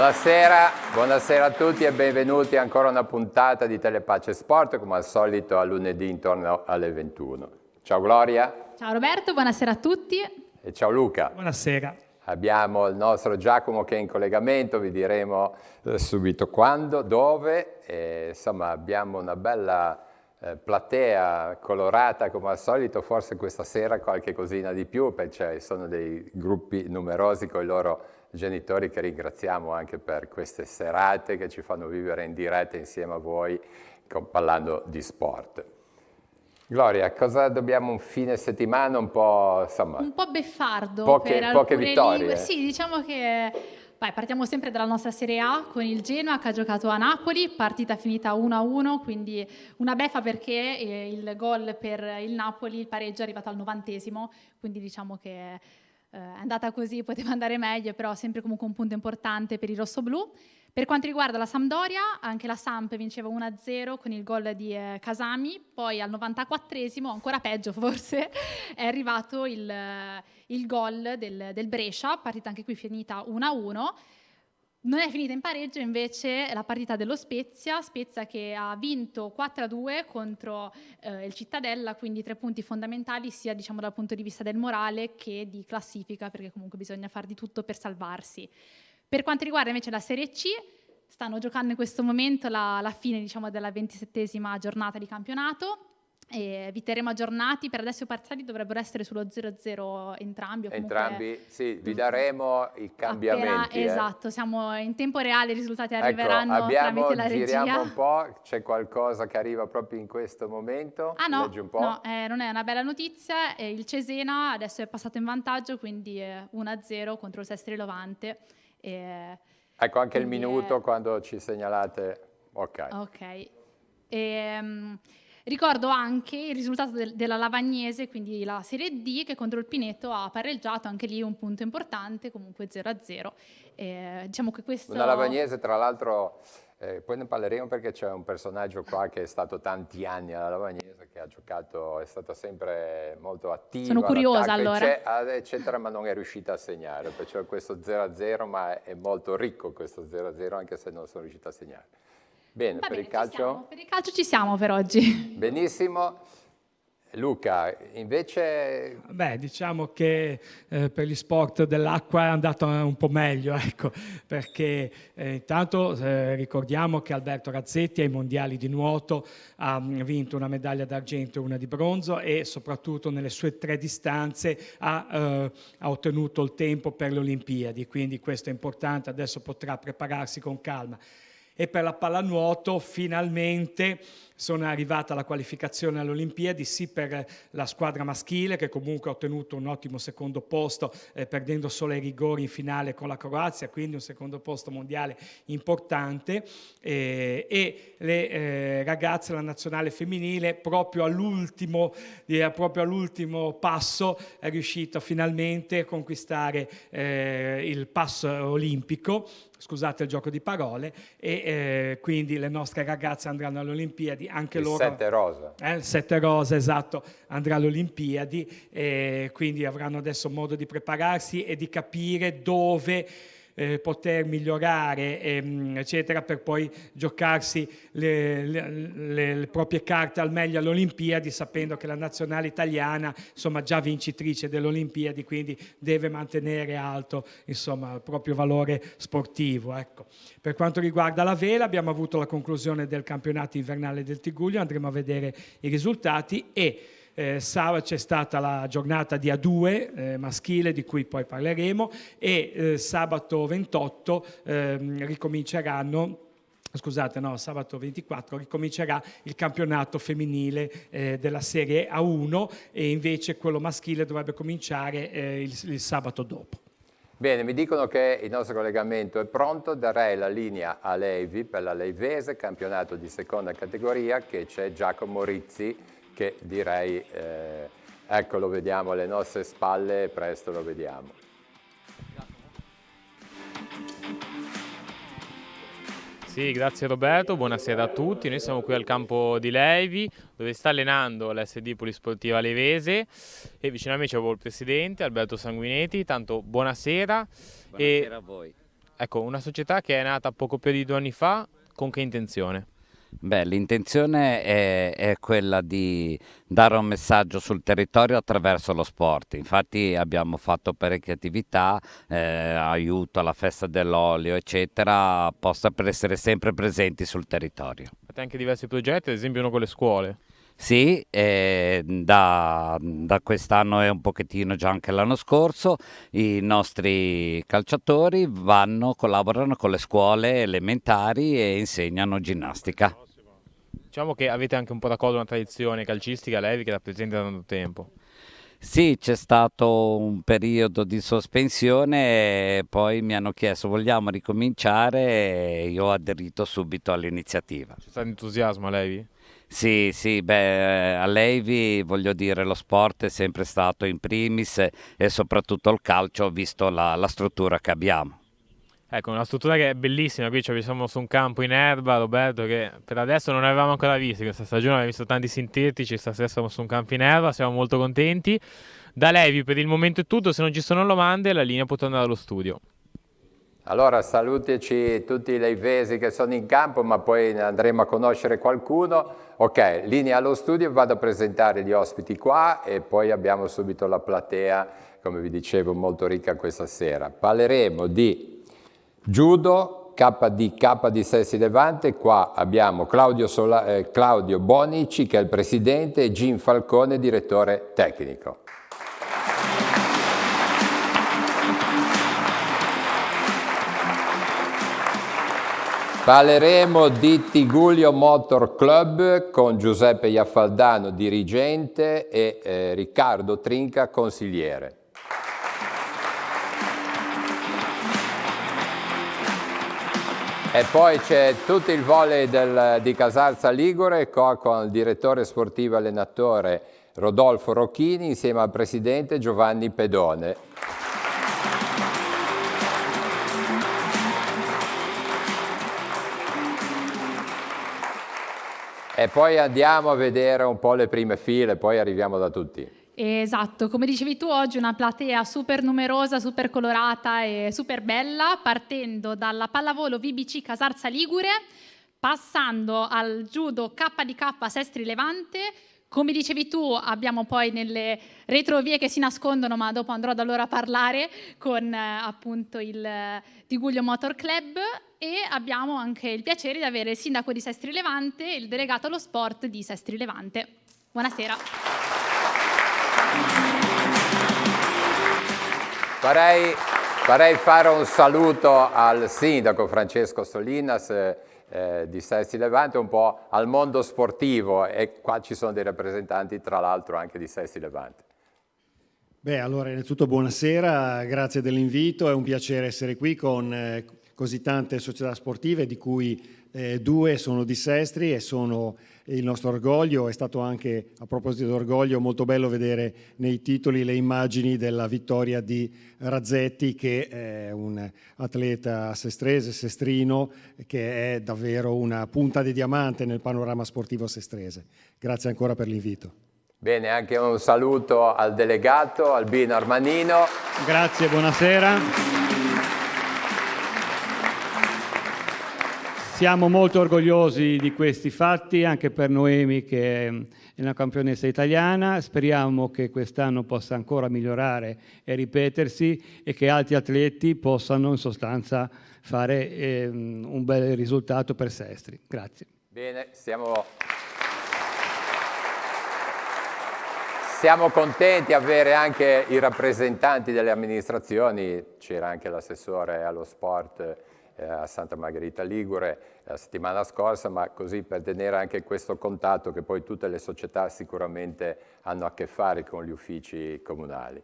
Buonasera a tutti e benvenuti ancora a una puntata di Telepace Sport, come al solito a lunedì intorno alle 21. Ciao Gloria. Ciao Roberto, buonasera a tutti. E ciao Luca. Buonasera. Abbiamo il nostro Giacomo che è in collegamento, vi diremo subito quando, dove. Insomma abbiamo una bella platea colorata come al solito, forse questa sera qualche cosina di più, perché sono dei gruppi numerosi con i loro genitori che ringraziamo anche per queste serate che ci fanno vivere in diretta insieme a voi parlando di sport. Gloria, cosa dobbiamo un fine settimana un po', insomma, un po' beffardo poche vittorie. Sì, diciamo che partiamo sempre dalla nostra Serie A con il Genoa che ha giocato a Napoli, partita finita 1-1, quindi una beffa perché il gol per il Napoli, il pareggio è arrivato al 90°, quindi diciamo che è andata così, poteva andare meglio, però sempre comunque un punto importante per i rossoblù. Per quanto riguarda la Sampdoria, anche la Samp vinceva 1-0 con il gol di Casami, poi al 94°, ancora peggio forse, è arrivato il gol del Brescia, partita anche qui finita 1-1. Non è finita in pareggio invece la partita dello Spezia che ha vinto 4-2 contro il Cittadella, quindi 3 punti fondamentali sia diciamo dal punto di vista del morale che di classifica, perché comunque bisogna fare di tutto per salvarsi. Per quanto riguarda invece la Serie C, stanno giocando in questo momento la fine diciamo della 27ª giornata di campionato. E vi terremo aggiornati, per adesso i parziali dovrebbero essere sullo 0-0 entrambi. Entrambi, sì, vi daremo i cambiamenti. Esatto, siamo in tempo reale, i risultati arriveranno tramite la regia. Giriamo un po', c'è qualcosa che arriva proprio in questo momento? Ah no, leggi un po'. no, non è una bella notizia, il Cesena adesso è passato in vantaggio, quindi 1-0 contro il Sestri Levante. Ecco anche il minuto quando ci segnalate. Ok. Ricordo anche il risultato della Lavagnese, quindi la Serie D, che contro il Pineto ha pareggiato, anche lì un punto importante, comunque 0-0. Diciamo che questo... Una Lavagnese, tra l'altro, poi ne parleremo perché c'è un personaggio qua che è stato tanti anni alla Lavagnese, che ha giocato, è stato sempre molto attivo. Sono curiosa allora. Eccetera, ma non è riuscita a segnare, perciò questo 0-0, ma è molto ricco questo 0-0, anche se non sono riuscito a segnare. Bene, per il calcio? Per il calcio ci siamo per oggi. Benissimo. Luca, invece... Beh, diciamo che per gli sport dell'acqua è andato un po' meglio, ecco, perché intanto ricordiamo che Alberto Razzetti ai mondiali di nuoto ha vinto una medaglia d'argento e una di bronzo e soprattutto nelle sue 3 distanze ha ottenuto il tempo per le Olimpiadi, quindi questo è importante, adesso potrà prepararsi con calma. E per la pallanuoto finalmente sono arrivata alla qualificazione alle Olimpiadi, sì per la squadra maschile che comunque ha ottenuto un ottimo secondo posto perdendo solo ai rigori in finale con la Croazia, quindi un secondo posto mondiale importante e le ragazze, la nazionale femminile proprio all'ultimo passo è riuscita finalmente a conquistare il passo olimpico, scusate il gioco di parole, e quindi le nostre ragazze andranno alle Olimpiadi, anche il loro... 7 rosa. Il 7 rosa, esatto, andrà alle Olimpiadi, quindi avranno adesso modo di prepararsi e di capire dove poter migliorare, eccetera, per poi giocarsi le proprie carte al meglio alle Olimpiadi, sapendo che la nazionale italiana, insomma, già vincitrice delle Olimpiadi, quindi deve mantenere alto, insomma, il proprio valore sportivo. Ecco. Per quanto riguarda la vela, abbiamo avuto la conclusione del campionato invernale del Tigullio, andremo a vedere i risultati e sabato c'è stata la giornata di A2 maschile di cui poi parleremo e sabato 28 sabato 24 ricomincerà il campionato femminile della Serie A1 e invece quello maschile dovrebbe cominciare il sabato dopo. Bene, mi dicono che il nostro collegamento è pronto, darei la linea a Levi per la Leivese, campionato di seconda categoria, che c'è Giacomo Rizzi, che direi, ecco lo vediamo alle nostre spalle, presto lo vediamo. Sì, grazie Roberto, buonasera a tutti. Noi siamo qui al campo di Levi, dove sta allenando l'SD Polisportiva Levese e vicino a me c'è il presidente Alberto Sanguinetti. Tanto buonasera. Buonasera a voi. Ecco, una società che è nata poco più di 2 anni fa, con che intenzione? Beh, l'intenzione è quella di dare un messaggio sul territorio attraverso lo sport. Infatti abbiamo fatto parecchie attività, aiuto alla festa dell'olio, eccetera, apposta per essere sempre presenti sul territorio. Fate anche diversi progetti, ad esempio uno con le scuole. Sì, da quest'anno e un pochettino già anche l'anno scorso, i nostri calciatori collaborano con le scuole elementari e insegnano ginnastica. Diciamo che avete anche un po' raccolto una tradizione calcistica, Levi, che rappresenta da tanto tempo. Sì, c'è stato un periodo di sospensione e poi mi hanno chiesto vogliamo ricominciare e io ho aderito subito all'iniziativa. C'è stato entusiasmo a Levi? Sì, sì, beh, a Levi voglio dire lo sport è sempre stato in primis e soprattutto il calcio, visto la struttura che abbiamo. Ecco, una struttura che è bellissima, qui siamo su un campo in erba, Roberto, che per adesso non avevamo ancora visto, questa stagione abbiamo visto tanti sintetici, stasera siamo su un campo in erba, siamo molto contenti. Da Levi per il momento è tutto, se non ci sono domande la linea può tornare allo studio. Allora salutici tutti i leivesi che sono in campo, ma poi ne andremo a conoscere qualcuno. Ok, linea allo studio, vado a presentare gli ospiti qua e poi abbiamo subito la platea, come vi dicevo, molto ricca questa sera. Parleremo di judo, KDK di Sessi Levante, qua abbiamo Claudio Bonici che è il presidente e Gin Falcone, direttore tecnico. Parleremo di Tigullio Motor Club con Giuseppe Iaffaldano, dirigente, e Riccardo Trinca, consigliere. E poi c'è tutto il volley di Casarza Ligure con il direttore sportivo e allenatore Rodolfo Rocchini insieme al presidente Giovanni Pedone. E poi andiamo a vedere un po' le prime file, poi arriviamo da tutti. Esatto, come dicevi tu, oggi una platea super numerosa, super colorata e super bella, partendo dalla pallavolo VBC Casarza Ligure, passando al judo KDK Sestri Levante. Come dicevi tu, abbiamo poi nelle retrovie che si nascondono, ma dopo andrò da loro a parlare, con appunto il Tigullio Motor Club, e abbiamo anche il piacere di avere il sindaco di Sestri Levante e il delegato allo sport di Sestri Levante. Buonasera. Farei fare un saluto al sindaco Francesco Solinas di Sestri Levante, un po' al mondo sportivo, e qua ci sono dei rappresentanti tra l'altro anche di Sestri Levante. Beh, allora innanzitutto buonasera, grazie dell'invito, è un piacere essere qui con così tante società sportive, di cui 2 sono di Sestri e sono il nostro orgoglio. È stato anche, a proposito di orgoglio, molto bello vedere nei titoli le immagini della vittoria di Razzetti, che è un atleta sestrese, sestrino, che è davvero una punta di diamante nel panorama sportivo sestrese. Grazie ancora per l'invito. Bene, anche un saluto al delegato Albino Armanino. Grazie, buonasera. Siamo molto orgogliosi di questi fatti, anche per Noemi che è una campionessa italiana. Speriamo che quest'anno possa ancora migliorare e ripetersi e che altri atleti possano in sostanza fare un bel risultato per Sestri. Grazie. Bene, siamo contenti di avere anche i rappresentanti delle amministrazioni, c'era anche l'assessore allo sport a Santa Margherita Ligure la settimana scorsa, ma così per tenere anche questo contatto che poi tutte le società sicuramente hanno a che fare con gli uffici comunali.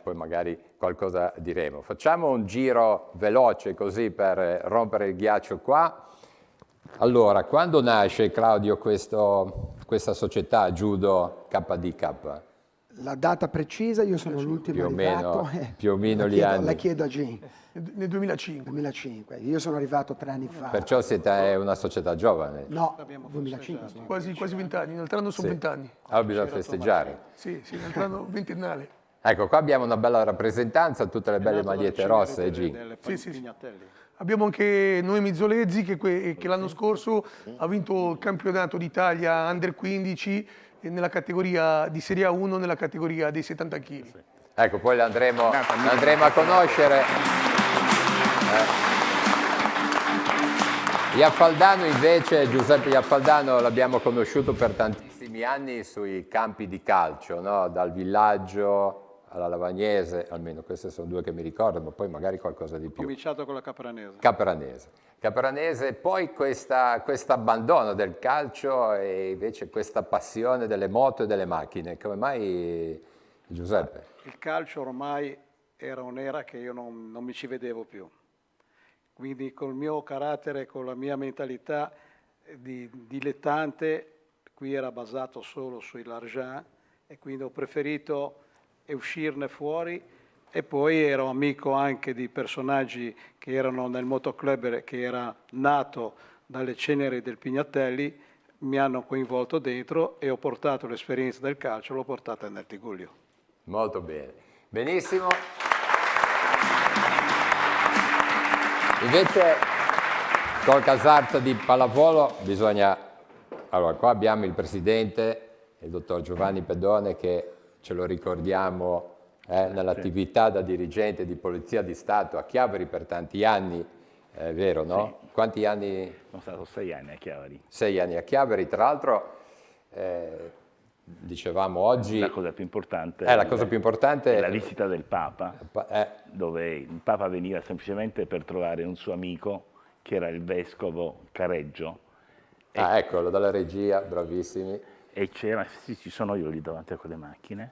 Poi magari qualcosa diremo. Facciamo un giro veloce così per rompere il ghiaccio qua. Allora, quando nasce, Claudio, questa società Judo KDK? La data precisa, io sono l'ultimo arrivato. Più o meno gli anni. La chiedo a Gin. Nel 2005. 2005. Io sono arrivato 3 anni fa. Perciò siete una società giovane. No, 2005. Quasi 20 anni, nel anno sono 20 anni. Allora bisogna festeggiare. Sì, nel anno ventennale. Ecco, qua abbiamo una bella rappresentanza, tutte le belle magliette rosse, Sì. Abbiamo anche Noemi Zolezzi che l'anno scorso ha vinto il campionato d'Italia Under 15 nella categoria di Serie A1 nella categoria dei 70 kg. Ecco, poi l'andremo a conoscere. Iafaldano invece, Giuseppe Iafaldano l'abbiamo conosciuto per tantissimi anni sui campi di calcio, no? Dal Villaggio alla Lavagnese, almeno queste sono due che mi ricordo, ma poi magari qualcosa di più. Ho cominciato con la Capranese. Capranese, poi questo abbandono del calcio e invece questa passione delle moto e delle macchine. Come mai, Giuseppe? Il calcio ormai era un'era che io non mi ci vedevo più. Quindi col mio carattere, con la mia mentalità di dilettante, qui era basato solo sui l'argent e quindi ho preferito uscirne fuori, e poi ero amico anche di personaggi che erano nel motoclub che era nato dalle ceneri del Pignatelli, mi hanno coinvolto dentro e ho portato l'esperienza del calcio, l'ho portata nel Tigullio. Molto bene, benissimo. Invece col Casarza di pallavolo bisogna... Allora, qua abbiamo il presidente, il dottor Giovanni Pedone, che ce lo ricordiamo nell'attività da dirigente di Polizia di Stato a Chiavari per tanti anni, è vero, no? Sì. Quanti anni? Sono stato 6 anni a Chiavari. 6 anni a Chiavari, tra l'altro, dicevamo oggi... La cosa più importante è la visita del Papa, dove il Papa veniva semplicemente per trovare un suo amico, che era il vescovo Careggio. Eccolo, dalla regia, bravissimi. E ci sono io lì davanti a quelle macchine.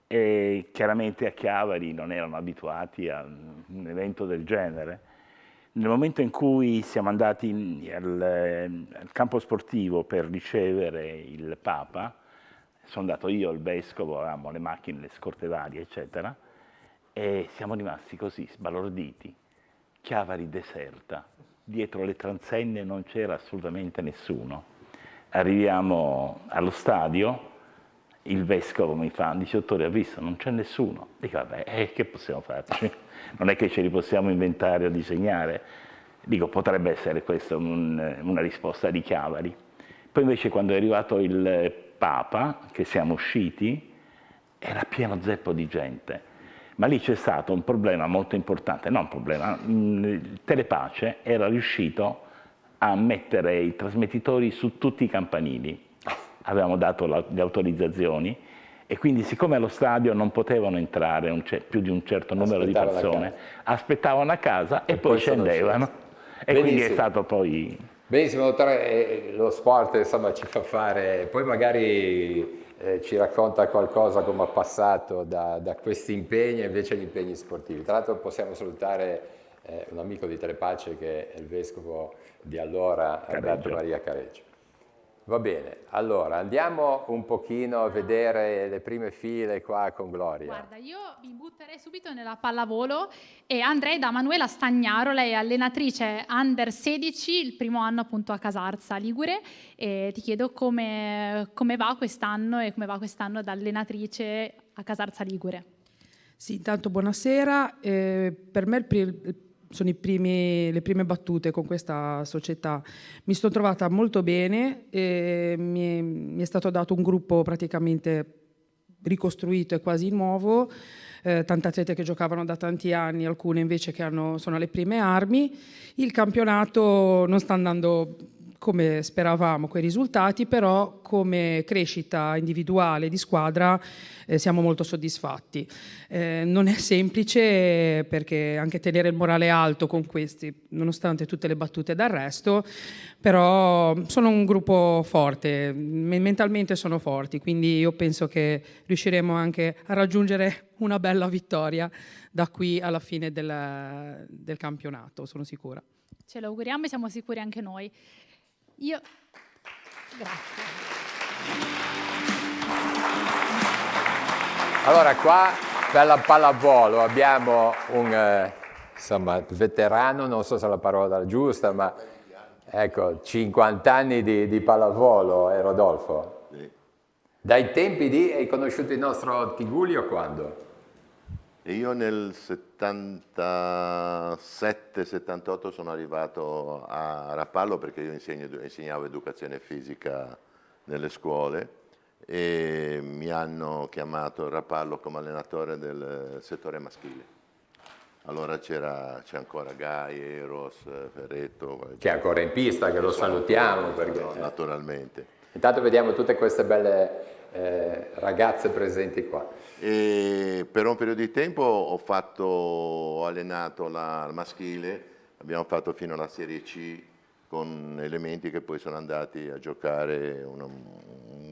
E chiaramente a Chiavari non erano abituati a un evento del genere. Nel momento in cui siamo andati al campo sportivo per ricevere il Papa, sono andato io, il vescovo, avevamo le macchine, le scorte varie, eccetera, e siamo rimasti così, sbalorditi. Chiavari deserta, dietro le transenne non c'era assolutamente nessuno. Arriviamo allo stadio, il vescovo mi fa, dice: dottore, ha visto, non c'è nessuno. Dico: vabbè, che possiamo farci? Non è che ce li possiamo inventare o disegnare. Dico: potrebbe essere questa una risposta di Chiavari. Poi invece quando è arrivato il Papa, che siamo usciti, era pieno zeppo di gente. Ma lì c'è stato un problema molto importante, non un problema, Telepace era riuscito a mettere i trasmettitori su tutti i campanili. Avevamo dato le autorizzazioni e quindi, siccome allo stadio non potevano entrare più di un certo numero di persone, aspettavano a casa e poi scendevano. E quindi è stato poi... Benissimo, dottore, lo sport insomma ci fa fare, poi magari ci racconta qualcosa come ha passato da questi impegni e invece gli impegni sportivi. Tra l'altro possiamo salutare un amico di Telepace che è il vescovo di allora, Alberto Maria Careggio. Va bene, allora andiamo un pochino a vedere le prime file qua con Gloria. Guarda, io mi butterei subito nella pallavolo e andrei da Manuela Stagnaro, lei è allenatrice Under 16, il primo anno appunto a Casarza Ligure, e ti chiedo come va quest'anno e come va quest'anno da allenatrice a Casarza Ligure. Sì, intanto buonasera, per me sono le prime battute con questa società. Mi sono trovata molto bene, mi è stato dato un gruppo praticamente ricostruito e quasi nuovo, tante atlete che giocavano da tanti anni, alcune invece che sono alle prime armi. Il campionato non sta andando come speravamo quei risultati, però come crescita individuale di squadra siamo molto soddisfatti. Non è semplice, perché anche tenere il morale alto con questi, nonostante tutte le battute d'arresto, però sono un gruppo forte, mentalmente sono forti, quindi io penso che riusciremo anche a raggiungere una bella vittoria da qui alla fine del campionato, sono sicura. Ce lo auguriamo e siamo sicuri anche noi. Grazie. Allora qua per la pallavolo abbiamo un veterano, non so se la parola è giusta, ma ecco, 50 anni di pallavolo, Rodolfo. Sì. Dai tempi hai conosciuto il nostro Tigullio quando? E io nel 77-78 sono arrivato a Rapallo perché io insegnavo educazione fisica nelle scuole e mi hanno chiamato a Rapallo come allenatore del settore maschile. Allora c'è ancora Gai, Eros, Ferretto. Che è ancora in pista, che lo salutiamo. Perché, naturalmente. Intanto vediamo tutte queste belle ragazze presenti qua. E per un periodo di tempo ho allenato al maschile, abbiamo fatto fino alla Serie C con elementi che poi sono andati a giocare un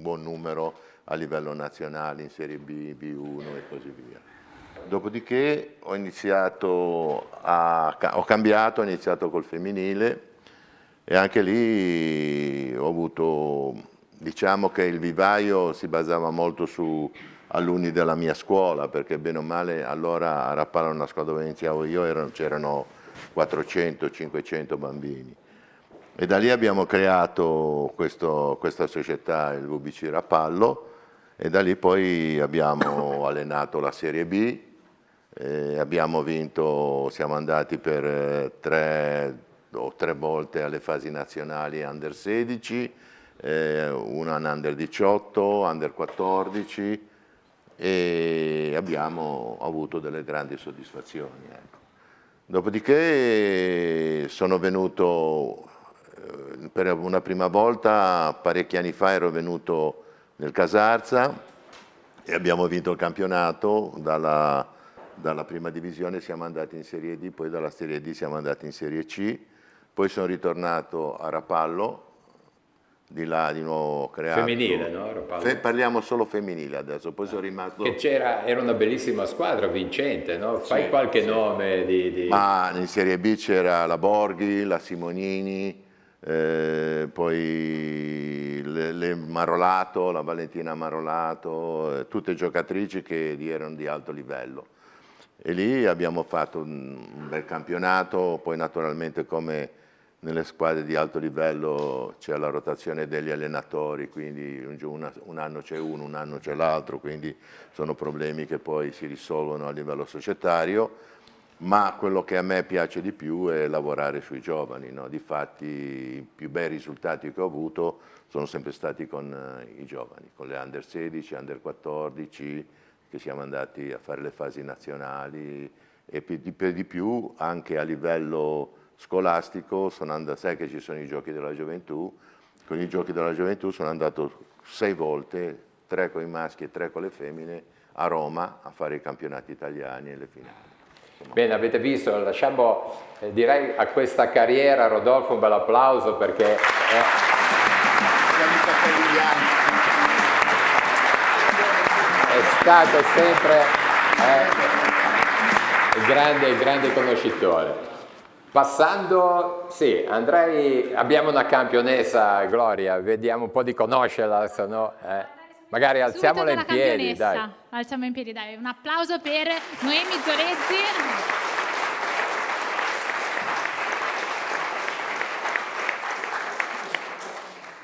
buon numero a livello nazionale in Serie B, B1 e così via. Dopodiché ho cambiato, ho iniziato col femminile e anche lì ho avuto, diciamo che il vivaio si basava molto su alunni della mia scuola, perché bene o male allora a Rapallo, una scuola dove iniziavo io, c'erano 400-500 bambini. E da lì abbiamo creato questa società, il VBC Rapallo, e da lì poi abbiamo allenato la Serie B, abbiamo vinto, siamo andati per tre volte alle fasi nazionali Under 16, una in Under 18, Under 14 e abbiamo avuto delle grandi soddisfazioni. Ecco. Dopodiché sono venuto per una prima volta, parecchi anni fa ero venuto nel Casarza e abbiamo vinto il campionato. Dalla prima divisione siamo andati in Serie D, poi dalla Serie D siamo andati in Serie C, poi sono ritornato a Rapallo, di là di nuovo creato. Femminile, no? Rapallo. Parliamo solo femminile adesso, poi sono rimasto... Che era una bellissima squadra, vincente, no? Fai qualche nome di... Ma in Serie B c'era la Borghi, la Simonini, poi le Marolato, la Valentina Marolato, tutte giocatrici che erano di alto livello. E lì abbiamo fatto un bel campionato, poi naturalmente come nelle squadre di alto livello c'è la rotazione degli allenatori, quindi un anno c'è uno, un anno c'è l'altro, quindi sono problemi che poi si risolvono a livello societario, ma quello che a me piace di più è lavorare sui giovani, no? Difatti i più bei risultati che ho avuto sono sempre stati con i giovani, con le Under 16, Under 14, che siamo andati a fare le fasi nazionali e per di più anche a livello scolastico, sai che ci sono i giochi della gioventù, con i giochi della gioventù sono andato 6 volte, 3 con i maschi e 3 con le femmine, a Roma a fare i campionati italiani e le finali. Insomma. Bene, avete visto, lasciamo direi a questa carriera Rodolfo un bel applauso perché è stato sempre il grande conoscitore. Passando, sì, abbiamo una campionessa, Gloria, vediamo un po' di conoscerla, se no, magari alziamola in piedi, dai. Alziamo in piedi, dai. Un applauso per Noemi Zolezzi.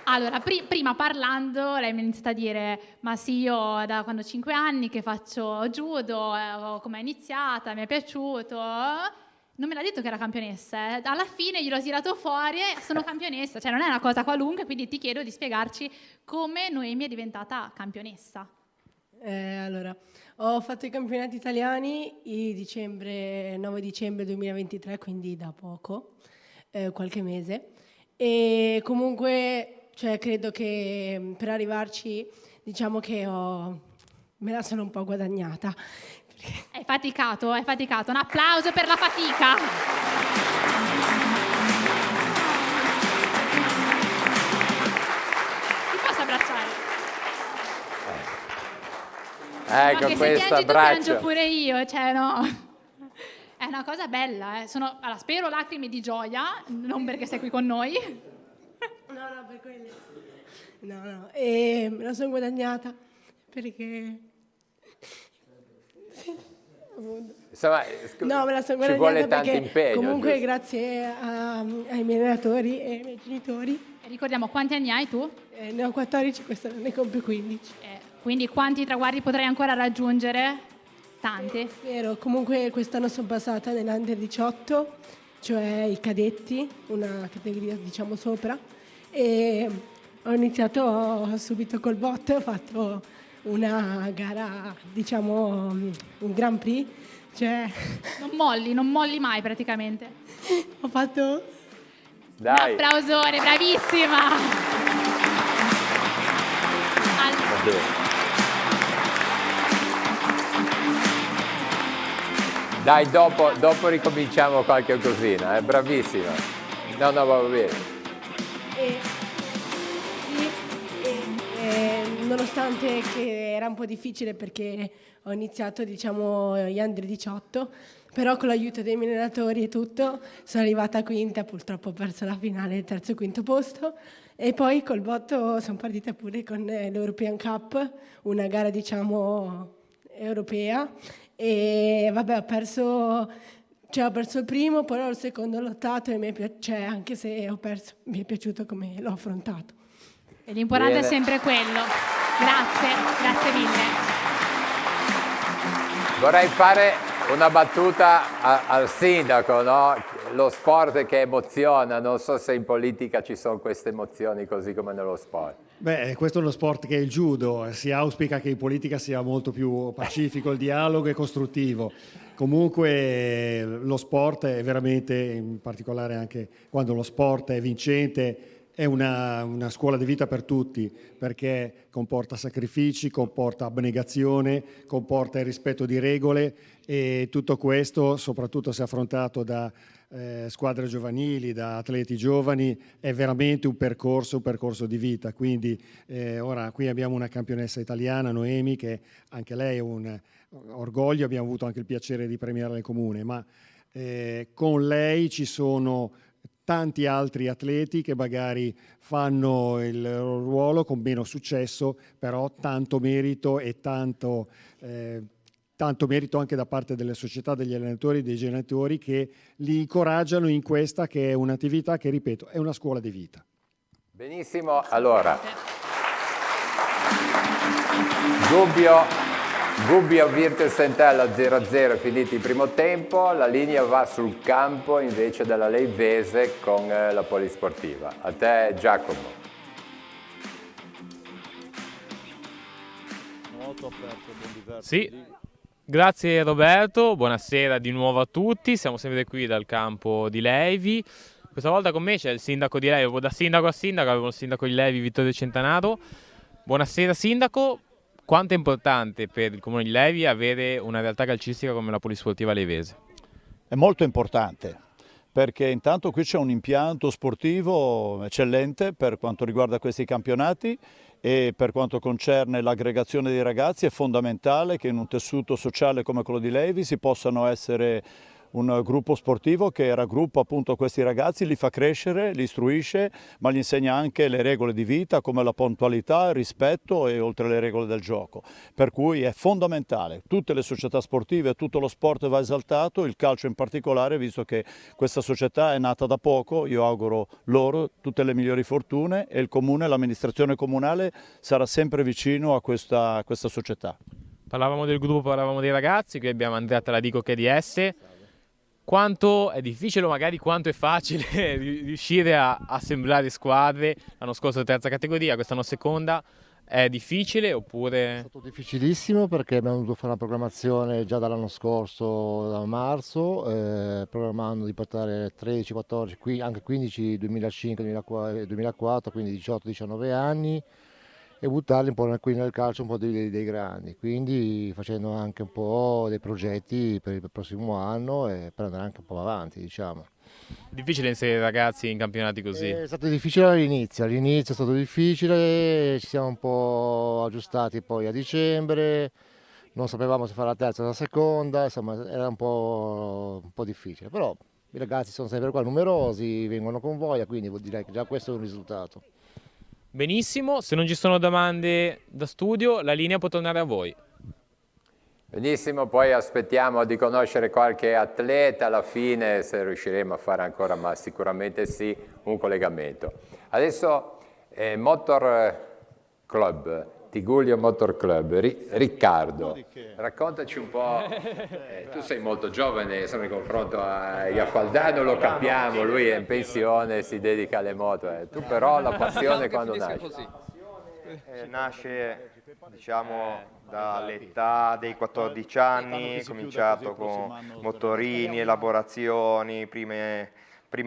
Allora, prima parlando, lei mi ha iniziato a dire, ma sì, io da quando ho 5 anni che faccio judo, come è iniziata, mi è piaciuto... Non me l'ha detto che era campionessa, alla fine gliel'ho tirato fuori e sono campionessa, cioè non è una cosa qualunque, quindi ti chiedo di spiegarci come Noemi è diventata campionessa. Allora, ho fatto i campionati italiani il 9 dicembre 2023, quindi da poco, qualche mese, e comunque credo che per arrivarci diciamo che me la sono un po' guadagnata. È faticato, un applauso per la fatica. Ti posso abbracciare? Ecco, no, questo abbraccio. abbraccio. Piango pure io, no. È una cosa bella, spero lacrime di gioia, non perché sei qui con noi. No, per quello. No, e me la sono guadagnata perché... Insomma, no, me la sono ci vuole guadagnata tanto impegno. Comunque giusto? grazie ai miei allenatori e ai miei genitori. Ricordiamo, quanti anni hai tu? Ne ho 14, quest'anno ne compio 15. Quindi quanti traguardi potrai ancora raggiungere? Tante. Vero, comunque quest'anno sono passata nell'Under 18, cioè i cadetti, una categoria diciamo sopra, e ho iniziato subito col botto, ho fatto una gara, diciamo un Grand Prix, cioè... Non molli mai praticamente. Ho fatto... Dai. Un applausone, bravissima! Dai, dopo ricominciamo qualche cosina, bravissima. No, va bene. Nonostante che era un po' difficile perché ho iniziato diciamo gli Under 18, però con l'aiuto dei miei allenatori e tutto sono arrivata quinta, purtroppo ho perso la finale, terzo e quinto posto, e poi col botto sono partita pure con l'European Cup, una gara diciamo europea, e vabbè ho perso il primo, però il secondo ho lottato e anche se ho perso mi è piaciuto come l'ho affrontato. E l'importante è sempre quello. Grazie mille. Vorrei fare una battuta al sindaco, no? Lo sport che emoziona, non so se in politica ci sono queste emozioni così come nello sport. Beh, questo è uno sport che è il judo, si auspica che in politica sia molto più pacifico, il dialogo è costruttivo. Comunque lo sport è veramente, in particolare anche quando lo sport è vincente, è una scuola di vita per tutti, perché comporta sacrifici, comporta abnegazione, comporta il rispetto di regole, e tutto questo, soprattutto se affrontato da squadre giovanili, da atleti giovani, è veramente un percorso di vita. Quindi ora qui abbiamo una campionessa italiana, Noemi, che anche lei è un orgoglio, abbiamo avuto anche il piacere di premiarla in comune, ma con lei ci sono tanti altri atleti che magari fanno il loro ruolo con meno successo, però tanto merito e tanto merito anche da parte delle società, degli allenatori, dei genitori, che li incoraggiano in questa che è un'attività che, ripeto, è una scuola di vita. Benissimo, allora Gubbio Virtus Entella 0-0, finiti il primo tempo, la linea va sul campo invece della Leivese con la Polisportiva. A te Giacomo. Sì, grazie Roberto, buonasera di nuovo a tutti, siamo sempre qui dal campo di Levi. Questa volta con me c'è il sindaco di Levi, da sindaco a sindaco, avevo il sindaco di Levi Vittorio Centanato. Buonasera sindaco. Quanto è importante per il Comune di Levi avere una realtà calcistica come la Polisportiva Leivese? È molto importante, perché intanto qui c'è un impianto sportivo eccellente per quanto riguarda questi campionati, e per quanto concerne l'aggregazione dei ragazzi è fondamentale che in un tessuto sociale come quello di Levi si possano essere un gruppo sportivo che raggruppa appunto questi ragazzi, li fa crescere, li istruisce, ma gli insegna anche le regole di vita come la puntualità, il rispetto e oltre le regole del gioco. Per cui è fondamentale, tutte le società sportive, tutto lo sport va esaltato, il calcio in particolare, visto che questa società è nata da poco. Io auguro loro tutte le migliori fortune e il comune, l'amministrazione comunale sarà sempre vicino a questa società. Parlavamo del gruppo, parlavamo dei ragazzi, qui abbiamo Andrea Taladico che è di S. Quanto è difficile o magari quanto è facile riuscire a assemblare squadre? L'anno scorso terza categoria, quest'anno seconda, è difficile oppure? È stato difficilissimo perché abbiamo dovuto fare una programmazione già dall'anno scorso, da marzo, programmando di portare 13, 14, anche 15, 2005, 2004, quindi 18, 19 anni, e buttarli un po' qui nel calcio, un po' dei grandi, quindi facendo anche un po' dei progetti per il prossimo anno e per andare anche un po' avanti, diciamo. Difficile inserire ragazzi in campionati così? È stato difficile all'inizio è stato difficile, ci siamo un po' aggiustati poi a dicembre, non sapevamo se fare la terza o la seconda, insomma era un po' difficile, però i ragazzi sono sempre qua numerosi, vengono con voglia, quindi vuol dire che già questo è un risultato. Benissimo, se non ci sono domande da studio, la linea può tornare a voi. Benissimo, poi aspettiamo di conoscere qualche atleta alla fine, se riusciremo a fare ancora, ma sicuramente sì, un collegamento. Adesso Motor Club Tigullio Motor Club. Riccardo, raccontaci un po', tu sei molto giovane, insomma, in confronto a Iafaldano, lo capiamo, lui è in pensione, si dedica alle moto, tu però la passione quando nasce? Nasce, diciamo, dall'età dei 14 anni, cominciato con motorini, elaborazioni, prime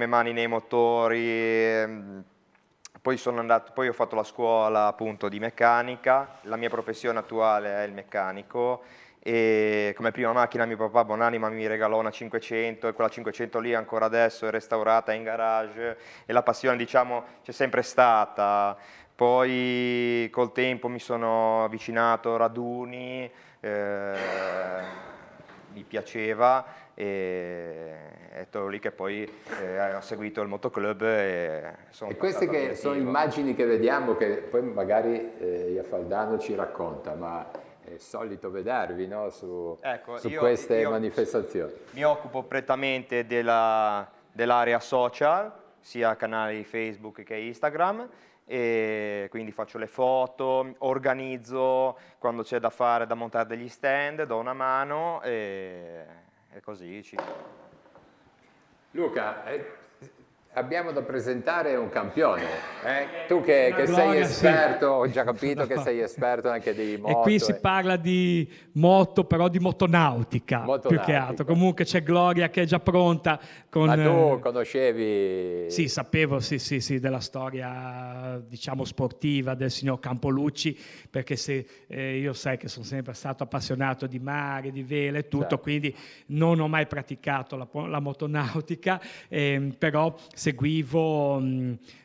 mani nei motori. Poi ho fatto la scuola appunto di meccanica, la mia professione attuale è il meccanico e come prima macchina mio papà buonanima mi regalò una 500 e quella 500 lì ancora adesso è restaurata in garage e la passione diciamo c'è sempre stata. Poi col tempo mi sono avvicinato a raduni, mi piaceva e è lì che poi ho seguito il motoclub e queste che sono immagini che vediamo che poi magari Iafaldano ci racconta, ma è solito vedervi, no? su queste manifestazioni. Mi occupo prettamente dell'area social, sia canali Facebook che Instagram, e quindi faccio le foto, organizzo quando c'è da fare, da montare degli stand, do una mano e così ci... Luca, abbiamo da presentare un campione, tu che sei esperto, ho già capito che sei esperto anche di moto. E qui si parla di moto, però di motonautica, più che altro. Comunque c'è Gloria che è già pronta. Ma tu conoscevi? Sì, sapevo, sì, della storia, diciamo, sportiva del signor Campolucci, perché io sai che sono sempre stato appassionato di mare, di vele e tutto, quindi non ho mai praticato la motonautica, però seguivo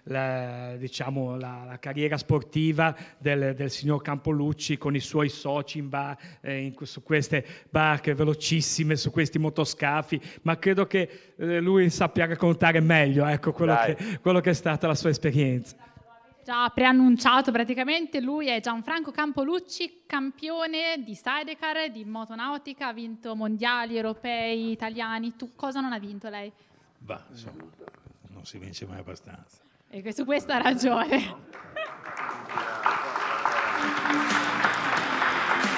la carriera sportiva del signor Campolucci con i suoi soci su queste barche velocissime, su questi motoscafi, ma credo che lui sappia raccontare meglio quello che è stata la sua esperienza. Già preannunciato praticamente, lui è Gianfranco Campolucci, campione di sidecar, di motonautica, ha vinto mondiali, europei, italiani. Tu cosa non ha vinto lei? Bah, insomma, non si vince mai abbastanza. E su questo ha ragione.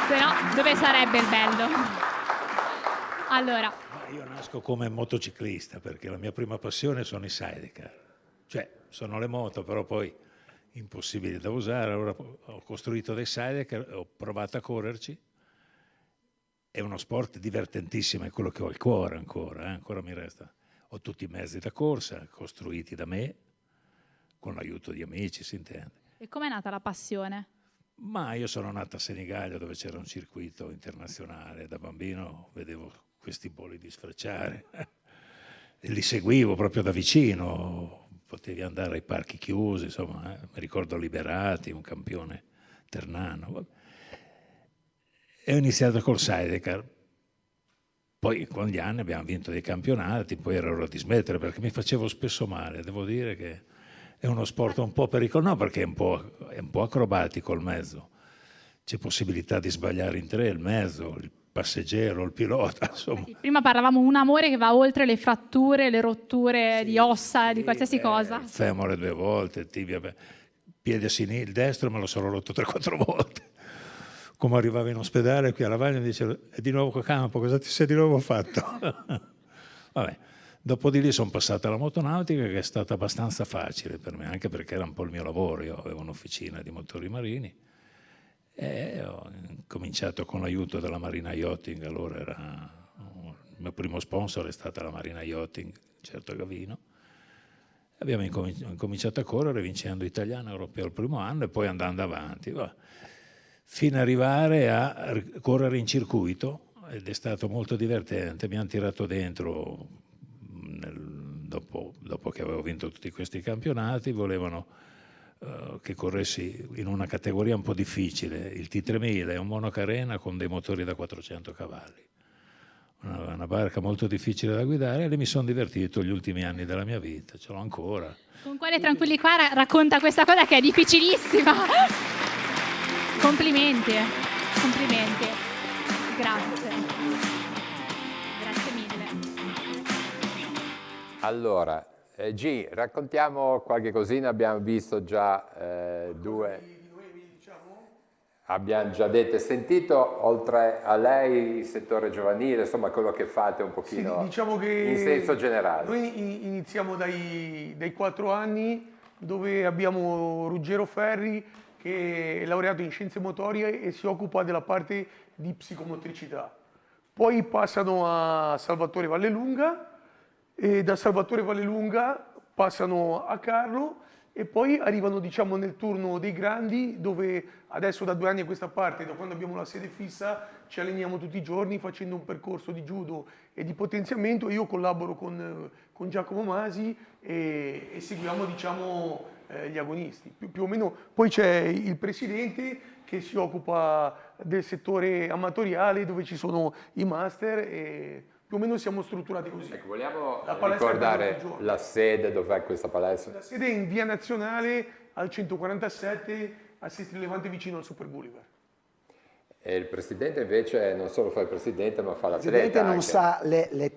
Se no, dove sarebbe il bello? Allora. Io nasco come motociclista perché la mia prima passione sono i sidecar. Cioè, sono le moto, però poi impossibili da usare. Allora ho costruito dei sidecar, ho provato a correrci. È uno sport divertentissimo, è quello che ho al cuore ancora mi resta. Ho tutti i mezzi da corsa, costruiti da me, con l'aiuto di amici, si intende. E com'è nata la passione? Ma io sono nato a Senigallia, dove c'era un circuito internazionale. Da bambino vedevo questi bolidi sfrecciare e li seguivo proprio da vicino. Potevi andare ai parchi chiusi, insomma, mi ricordo Liberati, un campione ternano. E ho iniziato col sidecar. Poi con gli anni abbiamo vinto dei campionati, poi era ora di smettere perché mi facevo spesso male. Devo dire che è uno sport un po' pericoloso, no, perché è un po' acrobatico il mezzo. C'è possibilità di sbagliare in tre il mezzo, il passeggero, il pilota, insomma. Prima parlavamo un amore che va oltre le fratture, le rotture di ossa, di qualsiasi cosa. Femore 2 volte, tibia, piede sinistro, il destro me lo sono rotto 3-4 volte. Come arrivavo in ospedale qui a Lavagna mi diceva: è di nuovo a campo, cosa ti sei di nuovo fatto? Vabbè, dopo di lì sono passato alla motonautica, che è stata abbastanza facile per me, anche perché era un po' il mio lavoro. Io avevo un'officina di motori marini e ho cominciato con l'aiuto della Marina Yachting. Allora il mio primo sponsor è stata la Marina Yachting, certo Gavino. Abbiamo incominciato a correre vincendo italiano europeo il primo anno e poi andando avanti. Fino ad arrivare a correre in circuito, ed è stato molto divertente. Mi hanno tirato dentro dopo che avevo vinto tutti questi campionati, volevano che corressi in una categoria un po' difficile. Il T3000 è un monocarena con dei motori da 400 cavalli, una barca molto difficile da guidare, e lì mi sono divertito gli ultimi anni della mia vita, ce l'ho ancora. Con quale tranquilli qua racconta questa cosa che è difficilissima. Complimenti. Grazie mille. Allora, G, raccontiamo qualche cosina, abbiamo visto già due. abbiamo già detto e sentito, oltre a lei il settore giovanile, insomma quello che fate un pochino Sì, diciamo che in senso generale. Noi iniziamo dai 4 anni, dove abbiamo Ruggero Ferri, che è laureato in scienze motorie e si occupa della parte di psicomotricità. Poi passano a Salvatore Vallelunga e da Salvatore Vallelunga passano a Carlo e poi arrivano, diciamo, nel turno dei grandi, dove adesso da 2 anni a questa parte, da quando abbiamo la sede fissa, ci alleniamo tutti i giorni facendo un percorso di judo e di potenziamento. Io collaboro con Giacomo Masi e seguiamo, diciamo, gli agonisti. Più o meno. Poi c'è il presidente che si occupa del settore amatoriale, dove ci sono i master e più o meno siamo strutturati così. Ecco, vogliamo La palestra ricordare la sede, dov'è questa palestra? La sede è in via Nazionale al 147 a Sestri Levante, vicino al Super Boulevard. E il presidente invece non solo fa il presidente, ma fa Il l'atleta presidente non anche. sa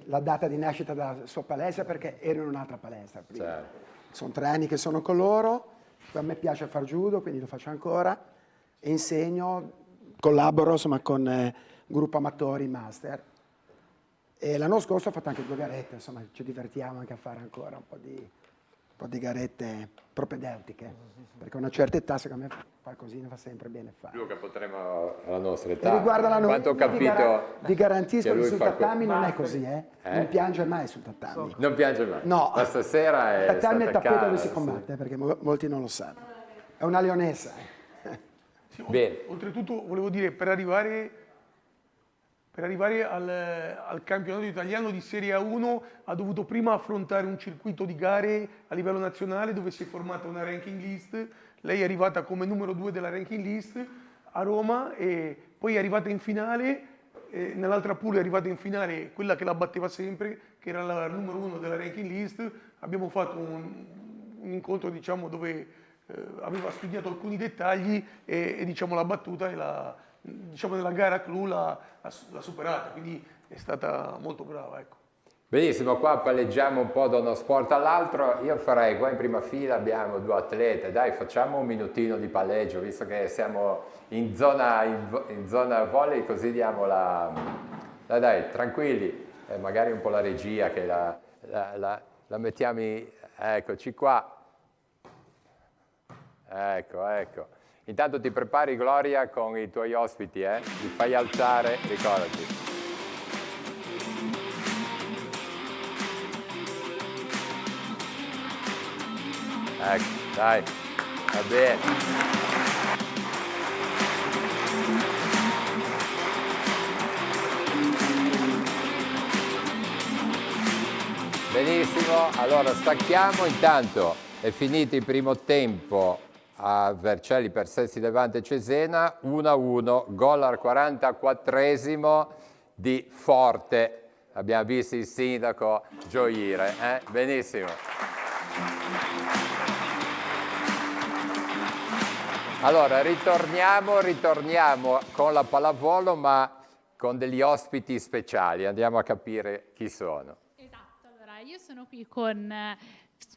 la data di nascita della sua palestra perché ero in un'altra palestra prima. Certo. Sono 3 anni che sono con loro, a me piace far judo, quindi lo faccio ancora, e insegno, collaboro insomma con gruppo amatori master. E l'anno scorso ho fatto anche 2 garette, insomma ci divertiamo anche a fare ancora un po' di garette propedeutiche, perché a una certa età secondo me qualcosina fa sempre bene fare. Luca, potremo alla nostra età. E riguardo la Quanto ho capito vi garantisco che che lui sul fa tatami non è così, non piange mai sul tatami. Non piange mai. No. Ma stasera è Il tatami è il stata tappeto cara, dove si sì. combatte, perché molti non lo sanno. È una leonessa. Sì, Bene. Oltretutto volevo dire, per arrivare al campionato italiano di Serie A1 ha dovuto prima affrontare un circuito di gare a livello nazionale, dove si è formata una ranking list. Lei è arrivata come numero 2 della ranking list a Roma e poi è arrivata in finale. Nell'altra pool è arrivata in finale quella che la batteva sempre, che era la numero 1 della ranking list. Abbiamo fatto un incontro, diciamo, dove aveva studiato alcuni dettagli e diciamo, l'ha battuta e diciamo, nella gara clou l'ha superata, quindi è stata molto brava. Ecco. Benissimo, qua palleggiamo un po' da uno sport all'altro. Io farei, qua in prima fila abbiamo 2 atlete, dai, facciamo un minutino di palleggio, visto che siamo in zona volley, così diamo dai, tranquilli, magari un po' la regia che la mettiamo, eccoci qua. Ecco. Intanto ti prepari, Gloria, con i tuoi ospiti, li fai alzare, ricordati. Ecco, dai, va bene. Benissimo, allora stacchiamo, intanto è finito il primo tempo a Vercelli per Sestri Levante Cesena, 1-1, gol al 44esimo di Forte. Abbiamo visto il sindaco gioire, benissimo. Allora, ritorniamo con la pallavolo, ma con degli ospiti speciali. Andiamo a capire chi sono. Esatto, allora io sono qui con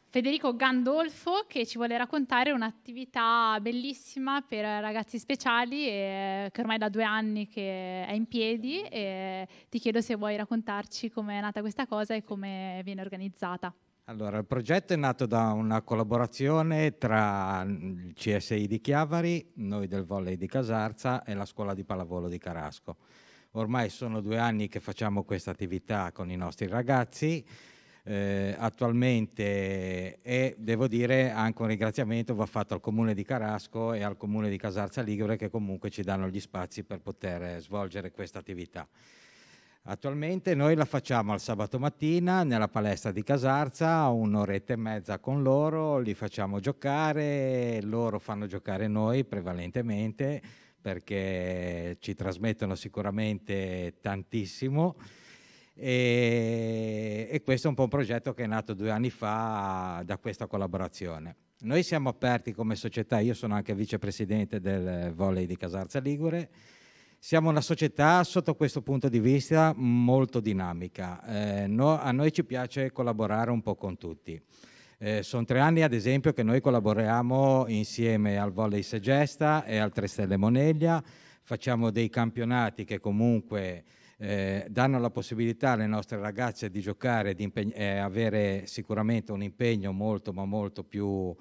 Federico Gandolfo, che ci vuole raccontare un'attività bellissima per ragazzi speciali che ormai da 2 anni che è in piedi, e ti chiedo se vuoi raccontarci come è nata questa cosa e come viene organizzata. Allora, il progetto è nato da una collaborazione tra il CSI di Chiavari, noi del Volley di Casarza e la scuola di pallavolo di Carasco. Ormai sono 2 anni che facciamo questa attività con i nostri ragazzi. Attualmente, e devo dire anche un ringraziamento va fatto al Comune di Carasco e al Comune di Casarza Ligure, che comunque ci danno gli spazi per poter svolgere questa attività. Attualmente noi la facciamo al sabato mattina nella palestra di Casarza, 1 oretta e mezza con loro, li facciamo giocare, loro fanno giocare noi prevalentemente, perché ci trasmettono sicuramente tantissimo. E questo è un po' un progetto che è nato 2 anni fa da questa collaborazione. Noi siamo aperti come società, io sono anche vicepresidente del Volley di Casarza Ligure. Siamo una società sotto questo punto di vista molto dinamica, a noi ci piace collaborare un po' con tutti. Sono 3 anni, ad esempio, che noi collaboriamo insieme al Volley Segesta e al 3 Stelle Moneglia, facciamo dei campionati che comunque danno la possibilità alle nostre ragazze di giocare e avere sicuramente un impegno molto ma molto più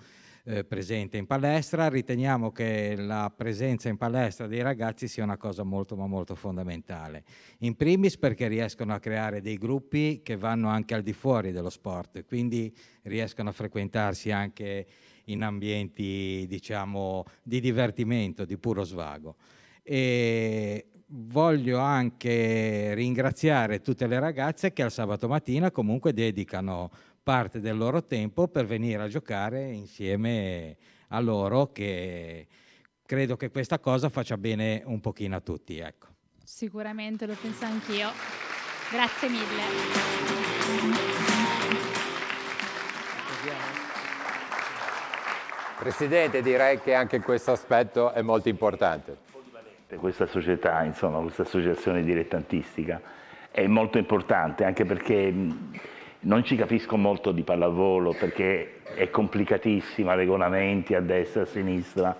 presente in palestra. Riteniamo che la presenza in palestra dei ragazzi sia una cosa molto ma molto fondamentale, in primis perché riescono a creare dei gruppi che vanno anche al di fuori dello sport, quindi riescono a frequentarsi anche in ambienti, diciamo, di divertimento, di puro svago. E voglio anche ringraziare tutte le ragazze che al sabato mattina comunque dedicano parte del loro tempo per venire a giocare insieme a loro, che credo che questa cosa faccia bene un pochino a tutti, ecco. Sicuramente, lo penso anch'io. Grazie mille. Presidente, direi che anche questo aspetto è molto importante. Questa società, insomma, questa associazione dilettantistica è molto importante, anche perché non ci capisco molto di pallavolo, perché è complicatissima, regolamenti a destra e a sinistra.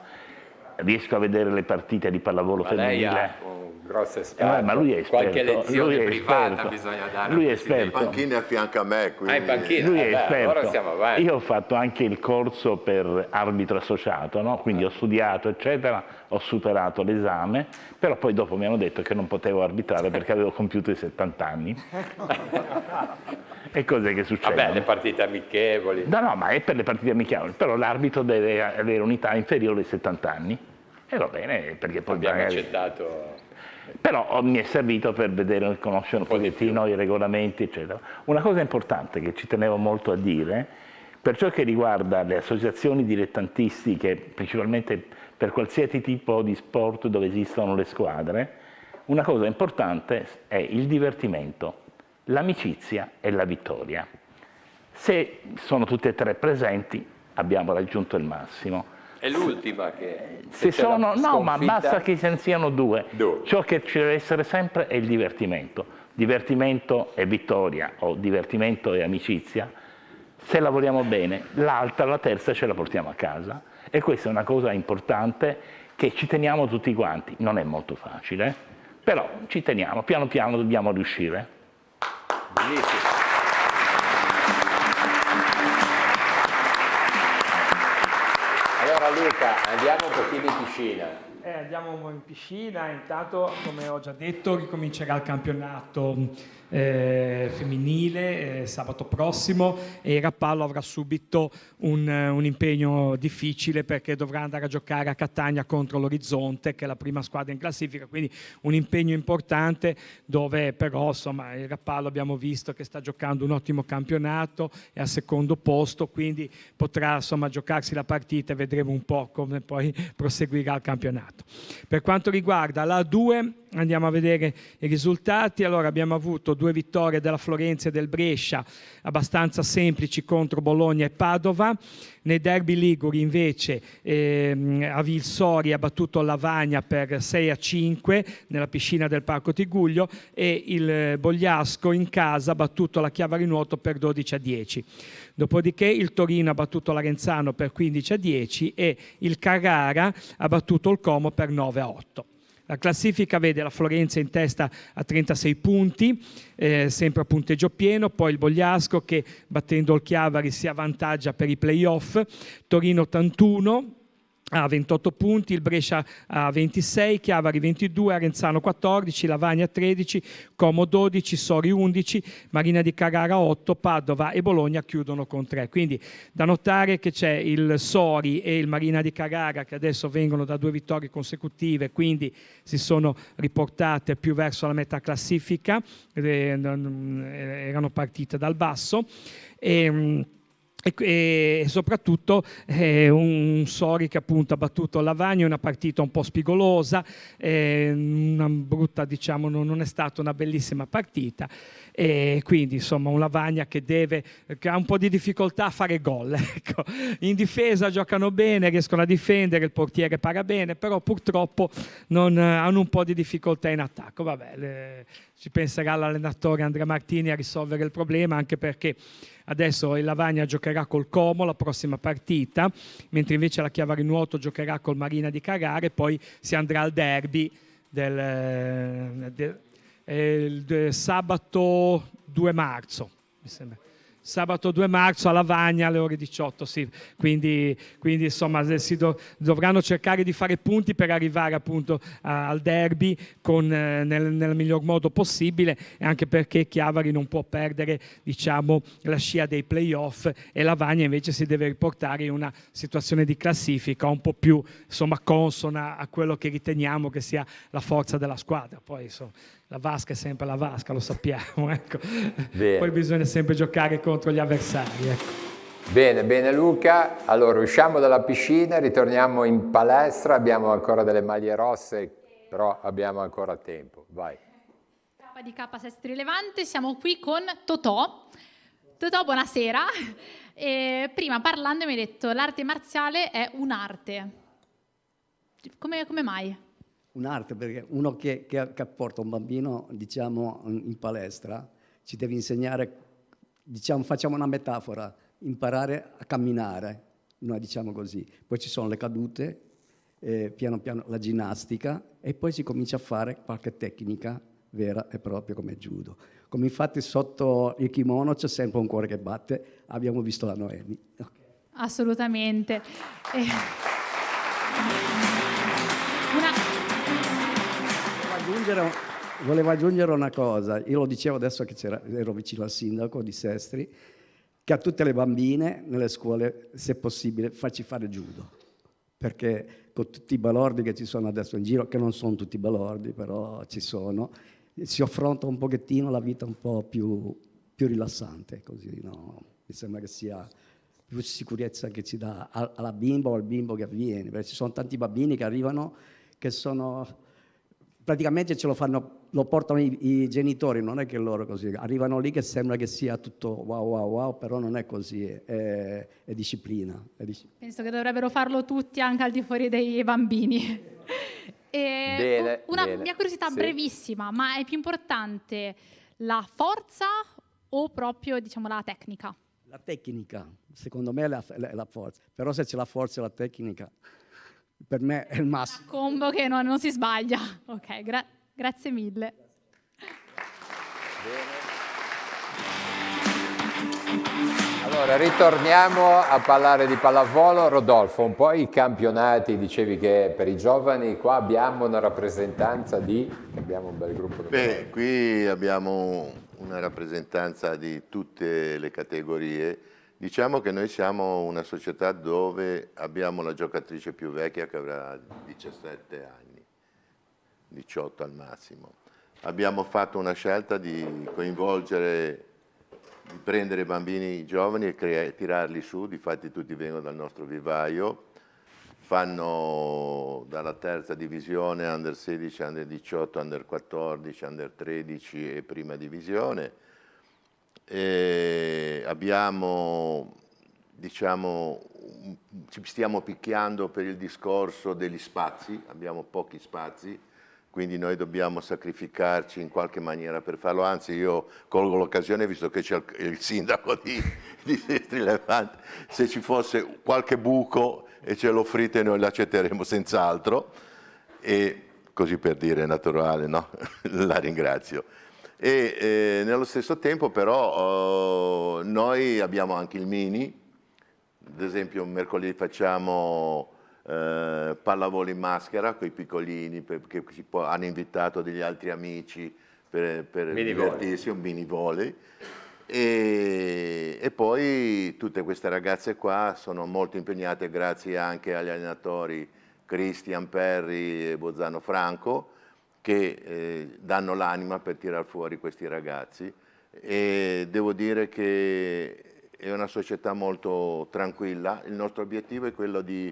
Riesco a vedere le partite di pallavolo femminile. Lei ha un grosso esperto. Ma lui è esperto. Qualche lezione privata esperto. bisogna dare. Lui è esperto. Il panchina a fianco a me, quindi... in panchina? Lui è esperto. Allora siamo avanti. Io ho fatto anche il corso per arbitro associato, no? Quindi ho studiato, eccetera, ho superato l'esame, però poi dopo mi hanno detto che non potevo arbitrare perché avevo compiuto i 70 anni. E cos'è che succede? Vabbè, le partite amichevoli. No, ma è per le partite amichevoli, però l'arbitro deve avere un'età inferiore ai 70 anni. E va bene, perché poi abbiamo magari... accettato. Però mi è servito per vedere e conoscere un pochettino i regolamenti, eccetera. Una cosa importante che ci tenevo molto a dire, per ciò che riguarda le associazioni dilettantistiche, principalmente per qualsiasi tipo di sport dove esistono le squadre, una cosa importante è il divertimento, l'amicizia e la vittoria. Se sono tutte e 3 presenti, abbiamo raggiunto il massimo. È l'ultima che... Se sono, no, ma basta che ce ne siano 2. Ciò che ci deve essere sempre è il divertimento. Divertimento e vittoria, o divertimento e amicizia. Se lavoriamo bene, la terza ce la portiamo a casa. E questa è una cosa importante che ci teniamo tutti quanti. Non è molto facile, però ci teniamo. Piano piano dobbiamo riuscire. Bellissimo. Allora Luca, andiamo un pochino in piscina. Andiamo in piscina, intanto come ho già detto ricomincerà il campionato femminile sabato prossimo e il Rappallo avrà subito un impegno difficile perché dovrà andare a giocare a Catania contro l'Orizzonte, che è la prima squadra in classifica, quindi un impegno importante dove però insomma il Rappallo abbiamo visto che sta giocando un ottimo campionato, è al secondo posto, quindi potrà insomma giocarsi la partita e vedremo un po' come poi proseguirà il campionato. Per quanto riguarda la A2 andiamo a vedere i risultati. Allora abbiamo avuto 2 vittorie della Florenza e del Brescia abbastanza semplici contro Bologna e Padova. Nei derby liguri invece Avilsori ha battuto Lavagna per 6-5 nella piscina del Parco Tigullio e il Bogliasco in casa ha battuto la Chiavari Nuoto per 12-10. Dopodiché il Torino ha battuto l'Arenzano per 15-10 e il Carrara ha battuto il Como per 9-8. La classifica vede la Florenza in testa a 36 punti, sempre a punteggio pieno, poi il Bogliasco che battendo il Chiavari si avvantaggia per i play-off, Torino 81 a 28 punti, il Brescia a 26, Chiavari 22, Arenzano 14, Lavagna 13, Como 12, Sori 11, Marina di Carrara 8, Padova e Bologna chiudono con 3. Quindi da notare che c'è il Sori e il Marina di Carrara che adesso vengono da 2 vittorie consecutive, quindi si sono riportate più verso la metà classifica, erano partite dal basso. E soprattutto un Sori che appunto ha battuto Lavagna, una partita un po' spigolosa, una brutta, diciamo, non è stata una bellissima partita, e quindi insomma un Lavagna che ha un po' di difficoltà a fare gol, ecco. In difesa giocano bene, riescono a difendere, il portiere para bene, però purtroppo hanno un po' di difficoltà in attacco. Vabbè, ci penserà l'allenatore Andrea Martini a risolvere il problema, anche perché adesso il Lavagna giocherà giocherà col Como la prossima partita, mentre invece la Chiavari Nuoto giocherà col Marina di Carrara, e poi si andrà al derby del sabato 2 marzo, mi sembra. Sabato 2 marzo a Lavagna alle ore 18, sì. Quindi insomma dovranno cercare di fare punti per arrivare appunto al derby nel miglior modo possibile, e anche perché Chiavari non può perdere, diciamo, la scia dei playoff, e Lavagna invece si deve riportare in una situazione di classifica un po' più, insomma, consona a quello che riteniamo che sia la forza della squadra. Poi insomma, la vasca è sempre la vasca, lo sappiamo, ecco. Poi bisogna sempre giocare contro gli avversari, ecco. Bene Luca, allora usciamo dalla piscina, ritorniamo in palestra, abbiamo ancora delle maglie rosse, però abbiamo ancora tempo, vai. K di K Sestri Levante, siamo qui con Totò. Totò, buonasera. Prima parlando mi hai detto l'arte marziale è un'arte. Come mai? Un'arte, perché uno che porta un bambino, diciamo, in palestra ci deve insegnare, diciamo, facciamo una metafora, imparare a camminare, noi diciamo così. Poi ci sono le cadute, piano piano la ginnastica, e poi si comincia a fare qualche tecnica vera e propria come judo. Come infatti sotto il kimono c'è sempre un cuore che batte, abbiamo visto la Noemi. Okay. Assolutamente. Volevo aggiungere una cosa, io lo dicevo adesso che ero vicino al sindaco di Sestri, che a tutte le bambine nelle scuole, se possibile, facci fare judo, perché con tutti i balordi che ci sono adesso in giro, che non sono tutti balordi, però ci sono, si affronta un pochettino la vita un po' più rilassante, così, no? Mi sembra che sia più sicurezza che ci dà alla bimba o al bimbo che avviene, perché ci sono tanti bambini che arrivano che sono... Praticamente lo portano i genitori, non è che loro così, arrivano lì che sembra che sia tutto wow, però non è così, è disciplina. Penso che dovrebbero farlo tutti, anche al di fuori dei bambini. Bene, una mia curiosità brevissima, ma è più importante la forza o proprio, diciamo, la tecnica? La tecnica, secondo me è la forza, però se c'è la forza e la tecnica... Per me è il massimo. Combo che non si sbaglia. Ok, grazie mille. Allora, ritorniamo a parlare di pallavolo. Rodolfo, un po' i campionati, dicevi che per i giovani qua abbiamo una rappresentanza abbiamo un bel gruppo. Beh, qui abbiamo una rappresentanza di tutte le categorie. Diciamo che noi siamo una società dove abbiamo la giocatrice più vecchia che avrà 17 anni, 18 al massimo. Abbiamo fatto una scelta di coinvolgere, di prendere bambini giovani e tirarli su, difatti tutti vengono dal nostro vivaio, fanno dalla terza divisione, under 16, under 18, under 14, under 13 e prima divisione. Abbiamo, diciamo, ci stiamo picchiando per il discorso degli spazi, abbiamo pochi spazi, quindi noi dobbiamo sacrificarci in qualche maniera per farlo, anzi io colgo l'occasione, visto che c'è il sindaco di Sestri Levante, se ci fosse qualche buco e ce lo offrite noi l'accetteremo senz'altro, e così per dire naturale, no? La ringrazio. E nello stesso tempo però noi abbiamo anche il mini, ad esempio mercoledì facciamo pallavolo in maschera con i piccolini, perché hanno invitato degli altri amici per divertirsi, un mini volley, e poi tutte queste ragazze qua sono molto impegnate grazie anche agli allenatori Cristian Perri e Bozzano Franco, che danno l'anima per tirar fuori questi ragazzi, e devo dire che è una società molto tranquilla. Il nostro obiettivo è quello di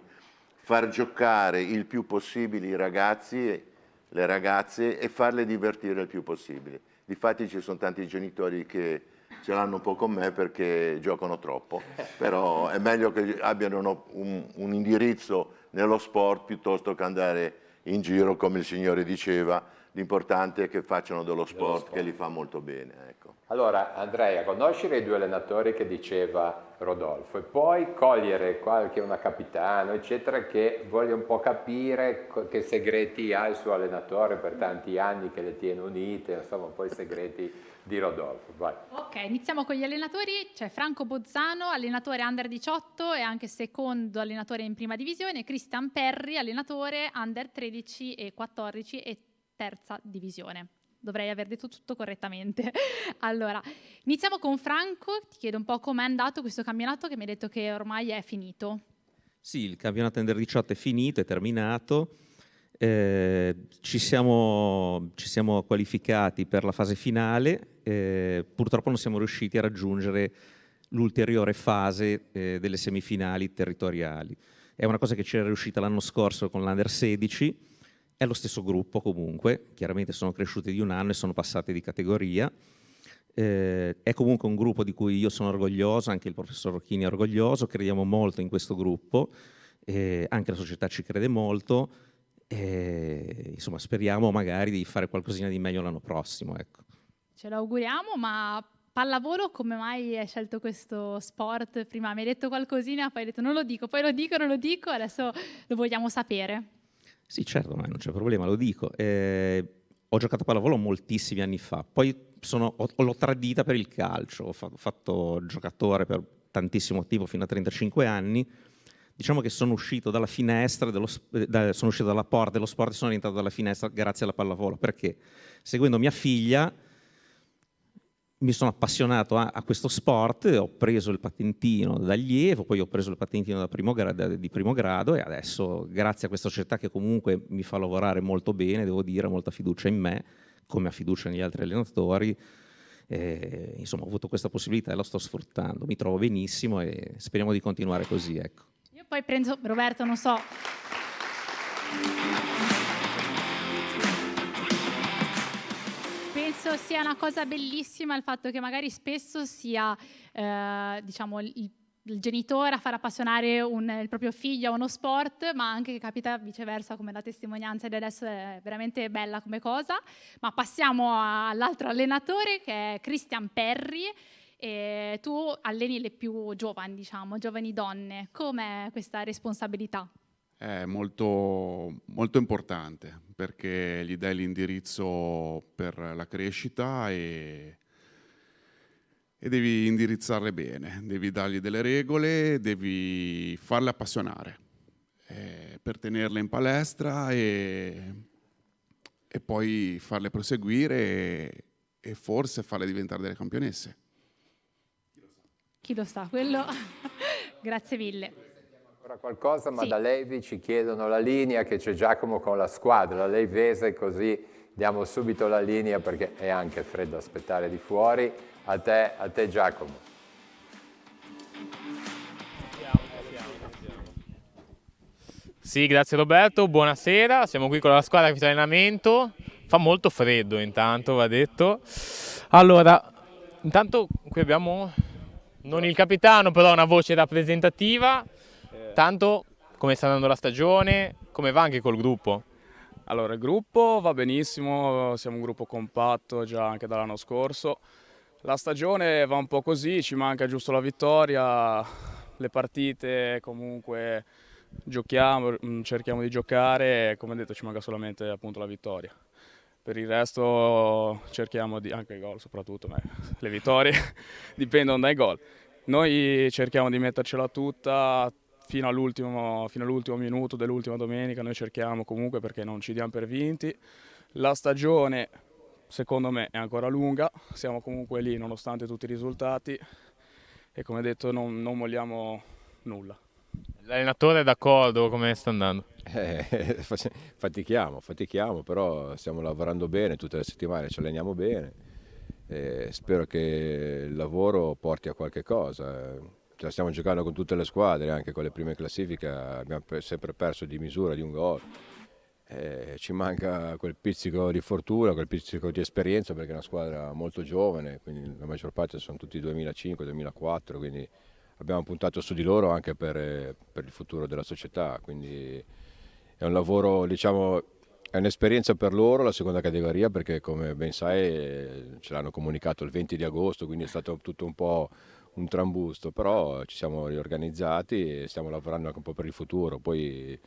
far giocare il più possibile i ragazzi e le ragazze e farle divertire il più possibile. Difatti ci sono tanti genitori che ce l'hanno un po' con me perché giocano troppo, però è meglio che abbiano un indirizzo nello sport piuttosto che andare in giro, come il Signore diceva. L'importante è che facciano dello sport che li fa molto bene. Ecco. Allora, Andrea, conosci i due allenatori che diceva Rodolfo, e poi cogliere una capitano, eccetera, che voglia un po' capire che segreti ha il suo allenatore per tanti anni, che le tiene unite, insomma, poi i segreti di Rodolfo. Vai. Ok, iniziamo con gli allenatori. C'è Franco Bozzano, allenatore Under 18 e anche secondo allenatore in prima divisione, Christian Perri, allenatore Under 13 e 14 e terza divisione. Dovrei aver detto tutto correttamente. Allora, iniziamo con Franco. Ti chiedo un po' com'è andato questo campionato, che mi hai detto che ormai è finito. Sì, il campionato Under 18 è finito, è terminato. Ci siamo qualificati per la fase finale. Purtroppo non siamo riusciti a raggiungere l'ulteriore fase delle semifinali territoriali. È una cosa che c'era riuscita l'anno scorso con l'Under 16. È lo stesso gruppo comunque, chiaramente sono cresciuti di un anno e sono passati di categoria. È comunque un gruppo di cui io sono orgoglioso, anche il professor Rocchini è orgoglioso, crediamo molto in questo gruppo, anche la società ci crede molto, insomma speriamo magari di fare qualcosina di meglio l'anno prossimo. Ecco. Ce lo auguriamo, ma pallavolo, come mai hai scelto questo sport? Prima mi hai detto qualcosina, poi hai detto non lo dico, poi lo dico, adesso lo vogliamo sapere. Sì, certo, non c'è problema, lo dico. Ho giocato a pallavolo moltissimi anni fa, poi l'ho tradita per il calcio, ho fatto giocatore per tantissimo tempo, fino a 35 anni. Diciamo che sono uscito dalla finestra, sono uscito dalla porta dello sport e sono rientrato dalla finestra grazie alla pallavolo, perché seguendo mia figlia mi sono appassionato a questo sport, ho preso il patentino da allievo, poi ho preso il patentino di primo grado e adesso, grazie a questa società che comunque mi fa lavorare molto bene, devo dire, ha molta fiducia in me, come ha fiducia negli altri allenatori, insomma ho avuto questa possibilità e la sto sfruttando, mi trovo benissimo e speriamo di continuare così. Ecco. Io poi penso, Roberto, non so... Penso sia una cosa bellissima il fatto che magari spesso sia diciamo, il genitore a far appassionare il proprio figlio a uno sport, ma anche che capita viceversa, come la testimonianza di adesso è veramente bella come cosa. Ma passiamo all'altro allenatore, che è Christian Perri. E tu alleni le più giovani, diciamo, giovani donne. Com'è questa responsabilità? È molto, molto importante, perché gli dai l'indirizzo per la crescita e devi indirizzarle bene, devi dargli delle regole, devi farle appassionare per tenerle in palestra e poi farle proseguire e forse farle diventare delle campionesse. Chi lo sa, quello... Grazie mille. Ancora qualcosa, ma sì. Da Levi ci chiedono la linea, che c'è Giacomo con la squadra, la Leivese, così diamo subito la linea perché è anche freddo aspettare di fuori. A te Giacomo. Sì, grazie Roberto, buonasera, siamo qui con la squadra che fa allenamento, fa molto freddo intanto, va detto. Allora, intanto qui abbiamo non il capitano, però una voce rappresentativa. Tanto, come sta andando la stagione, come va anche col gruppo? Allora, il gruppo va benissimo, siamo un gruppo compatto già anche dall'anno scorso. La stagione va un po' così, ci manca giusto la vittoria, le partite comunque giochiamo, cerchiamo di giocare e come detto ci manca solamente appunto la vittoria. Per il resto cerchiamo anche i gol soprattutto, ma le vittorie dipendono dai gol. Noi cerchiamo di mettercela tutta fino all'ultimo minuto dell'ultima domenica, noi cerchiamo comunque perché non ci diamo per vinti. La stagione secondo me è ancora lunga, siamo comunque lì nonostante tutti i risultati e come detto non molliamo nulla. L'allenatore è d'accordo, come sta andando? Fatichiamo, però stiamo lavorando bene tutte le settimane, ci alleniamo bene. Spero che il lavoro porti a qualche cosa. Ce la stiamo giocando con tutte le squadre, anche con le prime classifiche abbiamo sempre perso di misura, di un gol. Ci manca quel pizzico di fortuna, quel pizzico di esperienza, perché è una squadra molto giovane, quindi la maggior parte sono tutti 2005-2004, quindi abbiamo puntato su di loro anche per il futuro della società, quindi è un lavoro, diciamo, è un'esperienza per loro la seconda categoria, perché come ben sai ce l'hanno comunicato il 20 di agosto, quindi è stato tutto un po' un trambusto, però ci siamo riorganizzati e stiamo lavorando anche un po' per il futuro. Poi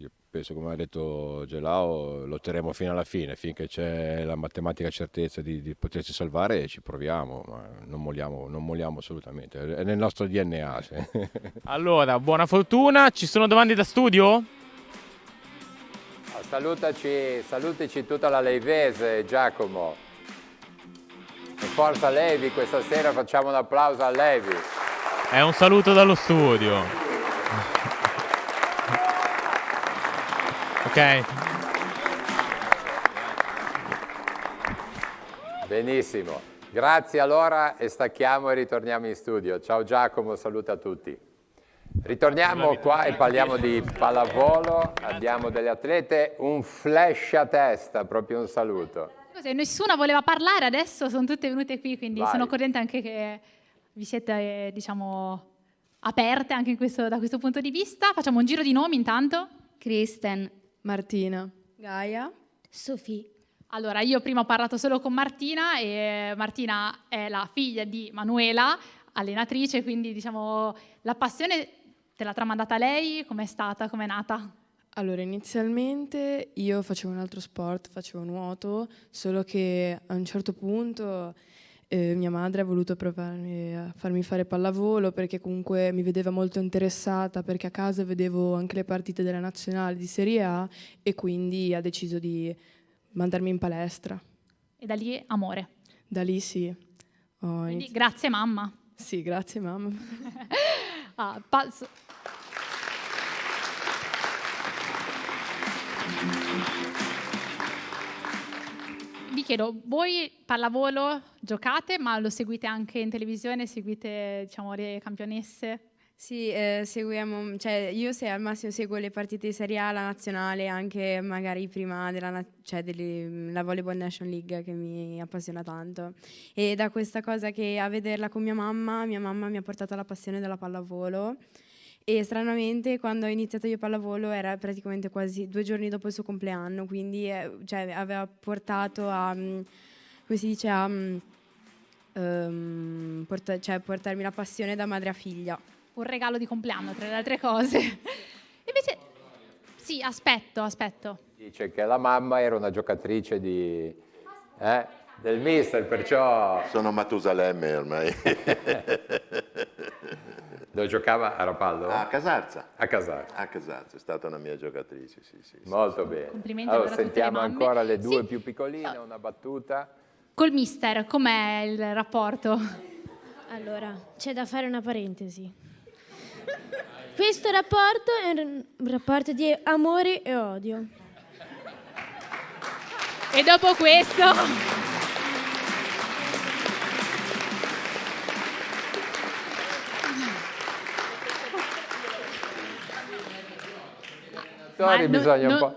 io penso, come ha detto Gelao, lotteremo fino alla fine, finché c'è la matematica certezza di poterci salvare ci proviamo, ma non molliamo assolutamente, è nel nostro DNA. Sì. Allora, buona fortuna, ci sono domande da studio? Salutaci tutta la Leivese, Giacomo. E forza Levi, questa sera facciamo un applauso a Levi. È un saluto dallo studio. Ok. Benissimo. Grazie allora e stacchiamo e ritorniamo in studio. Ciao Giacomo, saluta a tutti. Ritorniamo qua e parliamo di pallavolo, abbiamo delle atlete, un flash a testa, proprio un saluto. Se nessuna voleva parlare, adesso sono tutte venute qui, quindi Vai. sono contenta anche che vi siete, diciamo, aperte anche da questo punto di vista. Facciamo un giro di nomi intanto. Kristen, Martina, Gaia, Sofì. Allora, io prima ho parlato solo con Martina e Martina è la figlia di Manuela, allenatrice, quindi diciamo la passione te l'ha tramandata lei, com'è stata, com'è nata? Allora, inizialmente io facevo un altro sport, facevo nuoto, solo che a un certo punto mia madre ha voluto provare a farmi fare pallavolo perché comunque mi vedeva molto interessata, perché a casa vedevo anche le partite della nazionale di Serie A e quindi ha deciso di mandarmi in palestra. E da lì amore. Da lì sì. Quindi grazie mamma. Sì, grazie mamma. Vi chiedo, voi pallavolo giocate, ma lo seguite anche in televisione? Seguite, diciamo, le campionesse? Sì, seguiamo, cioè io al massimo seguo le partite di Serie A, la nazionale, anche magari prima della Volleyball Nation League che mi appassiona tanto. E da questa cosa che a vederla con mia mamma mi ha portato alla passione della pallavolo. E stranamente quando ho iniziato io pallavolo era praticamente quasi 2 giorni dopo il suo compleanno, quindi aveva portato a, come si dice, a portarmi la passione da madre a figlia. Un regalo di compleanno, tra le altre cose. Invece, sì, aspetto. Dice che la mamma era una giocatrice del mister, perciò... Sono Matusalemme ormai. Dove giocava a Rapallo? A Casarza. A Casarza. A Casarza, è stata una mia giocatrice, sì. Molto bene. Complimenti allora, a tutte sentiamo le mamme. ancora le due Sì. più piccoline, una battuta. Col mister, com'è il rapporto? Allora, c'è da fare una parentesi. Questo rapporto è un rapporto di amore e odio. E dopo questo...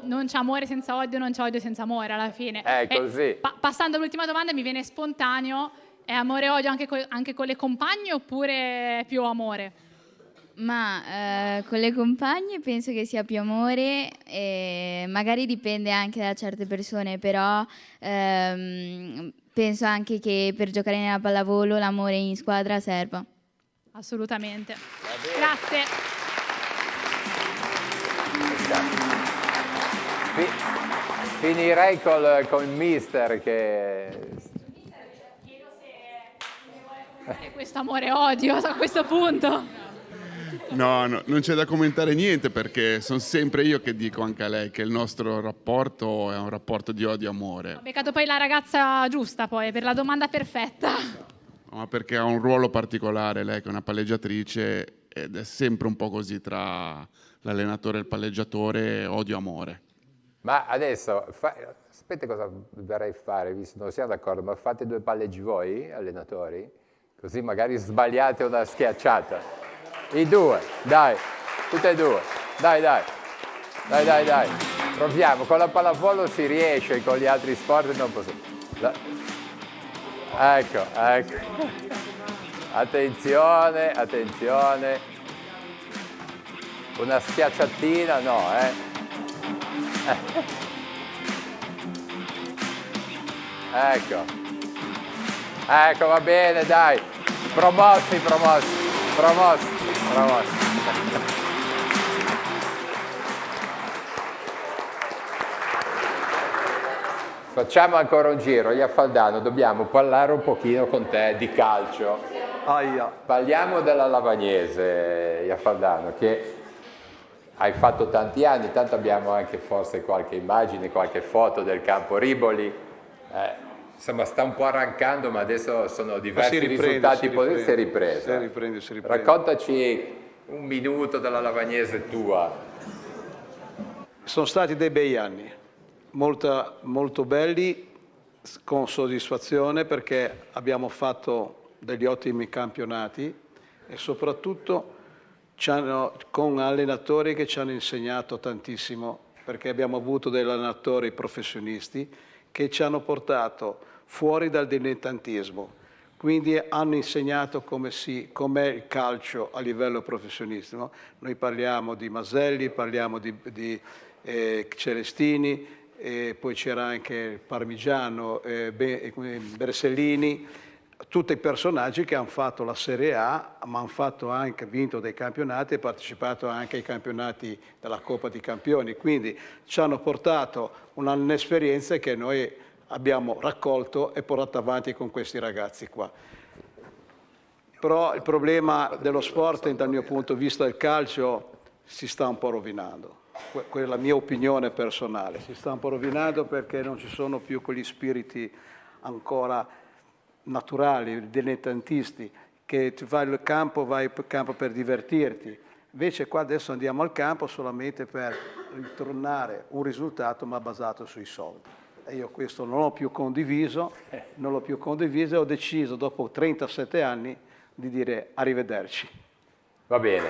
non c'è amore senza odio, non c'è odio senza amore alla fine. È così. Passando all'ultima domanda mi viene spontaneo, è amore e odio anche con le compagne oppure più amore? Ma con le compagne penso che sia più amore, e magari dipende anche da certe persone, però penso anche che per giocare nella pallavolo l'amore in squadra serva. Assolutamente. Grazie. Finirei col mister che... Questo amore e odio a questo punto. No, non c'è da commentare niente perché sono sempre io che dico anche a lei che il nostro rapporto è un rapporto di odio e amore. Ho beccato poi la ragazza giusta poi per la domanda perfetta. Ma perché ha un ruolo particolare, lei che è una palleggiatrice ed è sempre un po' così tra l'allenatore e il palleggiatore, odio e amore. Ma adesso, sapete cosa dovrei fare, visto non siamo d'accordo, ma fate 2 palleggi voi, allenatori, così magari sbagliate una schiacciata. I 2, dai, tutte e 2, dai. Proviamo, con la pallavolo si riesce, con gli altri sport non possiamo. Ecco. Attenzione. Una schiacciatina, no, Ecco, va bene, dai. Promossi. Facciamo ancora un giro, Iafaldano, dobbiamo parlare un pochino con te di calcio. Parliamo della Lavagnese, Iafaldano, che hai fatto tanti anni, tanto abbiamo anche forse qualche immagine, qualche foto del campo Riboli. Insomma, sta un po' arrancando, ma adesso sono diversi risultati positivi. Si è ripresa. Raccontaci un minuto della Lavagnese tua. Sono stati dei bei anni, molto belli, con soddisfazione perché abbiamo fatto degli ottimi campionati e soprattutto con allenatori che ci hanno insegnato tantissimo, perché abbiamo avuto degli allenatori professionisti che ci hanno portato fuori dal dilettantismo, quindi hanno insegnato com'è il calcio a livello professionistico. Noi parliamo di Maselli, parliamo di Celestini, poi c'era anche il Parmigiano, Bersellini, tutti i personaggi che hanno fatto la Serie A, ma hanno fatto anche, vinto dei campionati e partecipato anche ai campionati della Coppa dei Campioni, quindi ci hanno portato un'esperienza che noi abbiamo raccolto e portato avanti con questi ragazzi qua. Però il problema dello sport, dal mio punto di vista del calcio, si sta un po' rovinando. Quella è la mia opinione personale. Si sta un po' rovinando perché non ci sono più quegli spiriti ancora naturali, dilettantisti, che tu vai al campo per divertirti. Invece qua adesso andiamo al campo solamente per ritornare un risultato, ma basato sui soldi. E io questo non l'ho più condiviso e ho deciso dopo 37 anni di dire arrivederci. Va bene.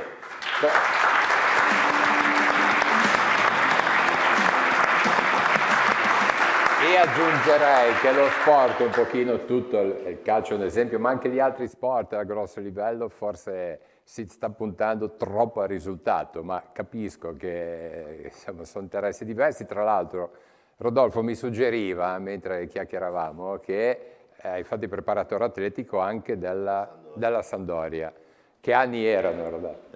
E aggiungerei che lo sport, un pochino tutto, il calcio è un esempio, ma anche gli altri sport a grosso livello forse si sta puntando troppo al risultato, ma capisco che insomma, sono interessi diversi. Tra l'altro Rodolfo mi suggeriva, mentre chiacchieravamo, che hai fatto il preparatore atletico anche della Sampdoria. Che anni erano, Rodolfo?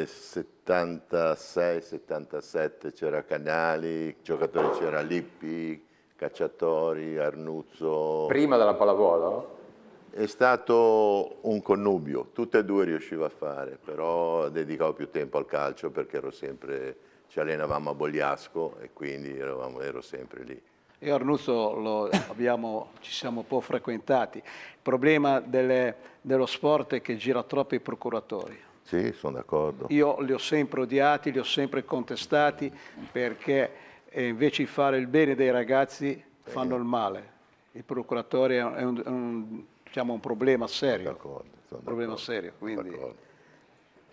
76, 77, c'era Canali, giocatori c'era Lippi, Cacciatori, Arnuzzo. Prima della pallavolo? È stato un connubio, tutte e due riuscivo a fare, però dedicavo più tempo al calcio perché ci allenavamo a Bogliasco e quindi ero sempre lì. E Arnuzzo ci siamo un po' frequentati. Il problema dello sport è che gira troppo i procuratori. Sì, sono d'accordo. Io li ho sempre odiati, li ho sempre contestati perché invece di fare il bene dei ragazzi fanno il male. Il procuratore è un problema serio. Un problema serio, quindi.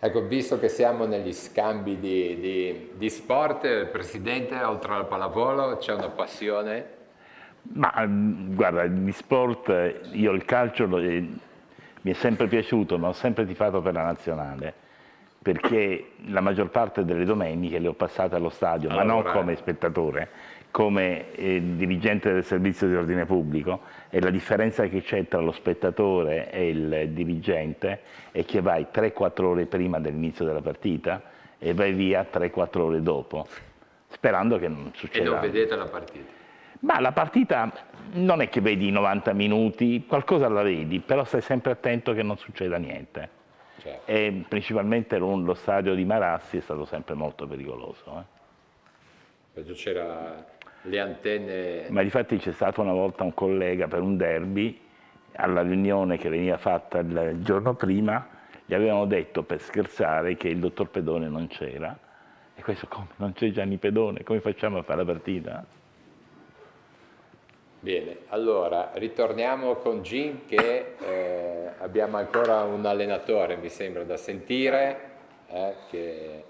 Ecco, visto che siamo negli scambi di sport, Presidente, oltre al pallavolo c'è una passione? Ma guarda, di sport, io il calcio mi è sempre piaciuto, ma ho sempre tifato per la nazionale, perché la maggior parte delle domeniche le ho passate allo stadio, ma non come spettatore, come dirigente del servizio di ordine pubblico, e la differenza che c'è tra lo spettatore e il dirigente è che vai 3-4 ore prima dell'inizio della partita e vai via 3-4 ore dopo, sperando che non succeda. E non vedete la partita? Ma la partita non è che vedi 90 minuti, qualcosa la vedi, però stai sempre attento che non succeda niente. Certo. E principalmente lo stadio di Marassi è stato sempre molto pericoloso. Perché c'era le antenne. Ma difatti c'è stato una volta un collega per un derby, alla riunione che veniva fatta il giorno prima, gli avevano detto per scherzare che il dottor Pedone non c'era. E questo come? Non c'è Gianni Pedone, come facciamo a fare la partita? Bene, allora ritorniamo con Jim che abbiamo ancora un allenatore, mi sembra, da sentire, che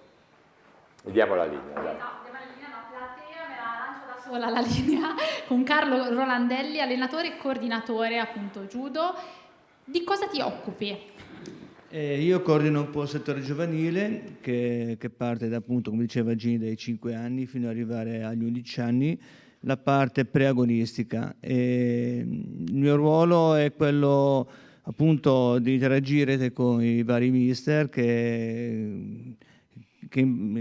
diamo la linea. Dai. Sola la linea con Carlo Rolandelli, allenatore e coordinatore appunto judo. Di cosa ti occupi? Io coordino un po' il settore giovanile che parte da, appunto, come diceva Gini, dai 5 anni fino ad arrivare agli 11 anni, la parte preagonistica. Il mio ruolo è quello appunto di interagire con i vari mister che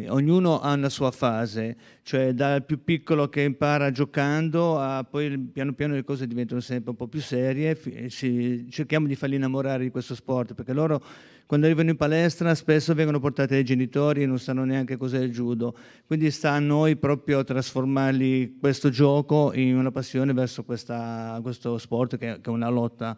ognuno ha una sua fase, cioè dal più piccolo che impara giocando a poi piano piano le cose diventano sempre un po' più serie, cerchiamo di farli innamorare di questo sport, perché loro quando arrivano in palestra spesso vengono portati dai genitori e non sanno neanche cos'è il judo, quindi sta a noi proprio trasformarli questo gioco in una passione verso questo sport che è una lotta.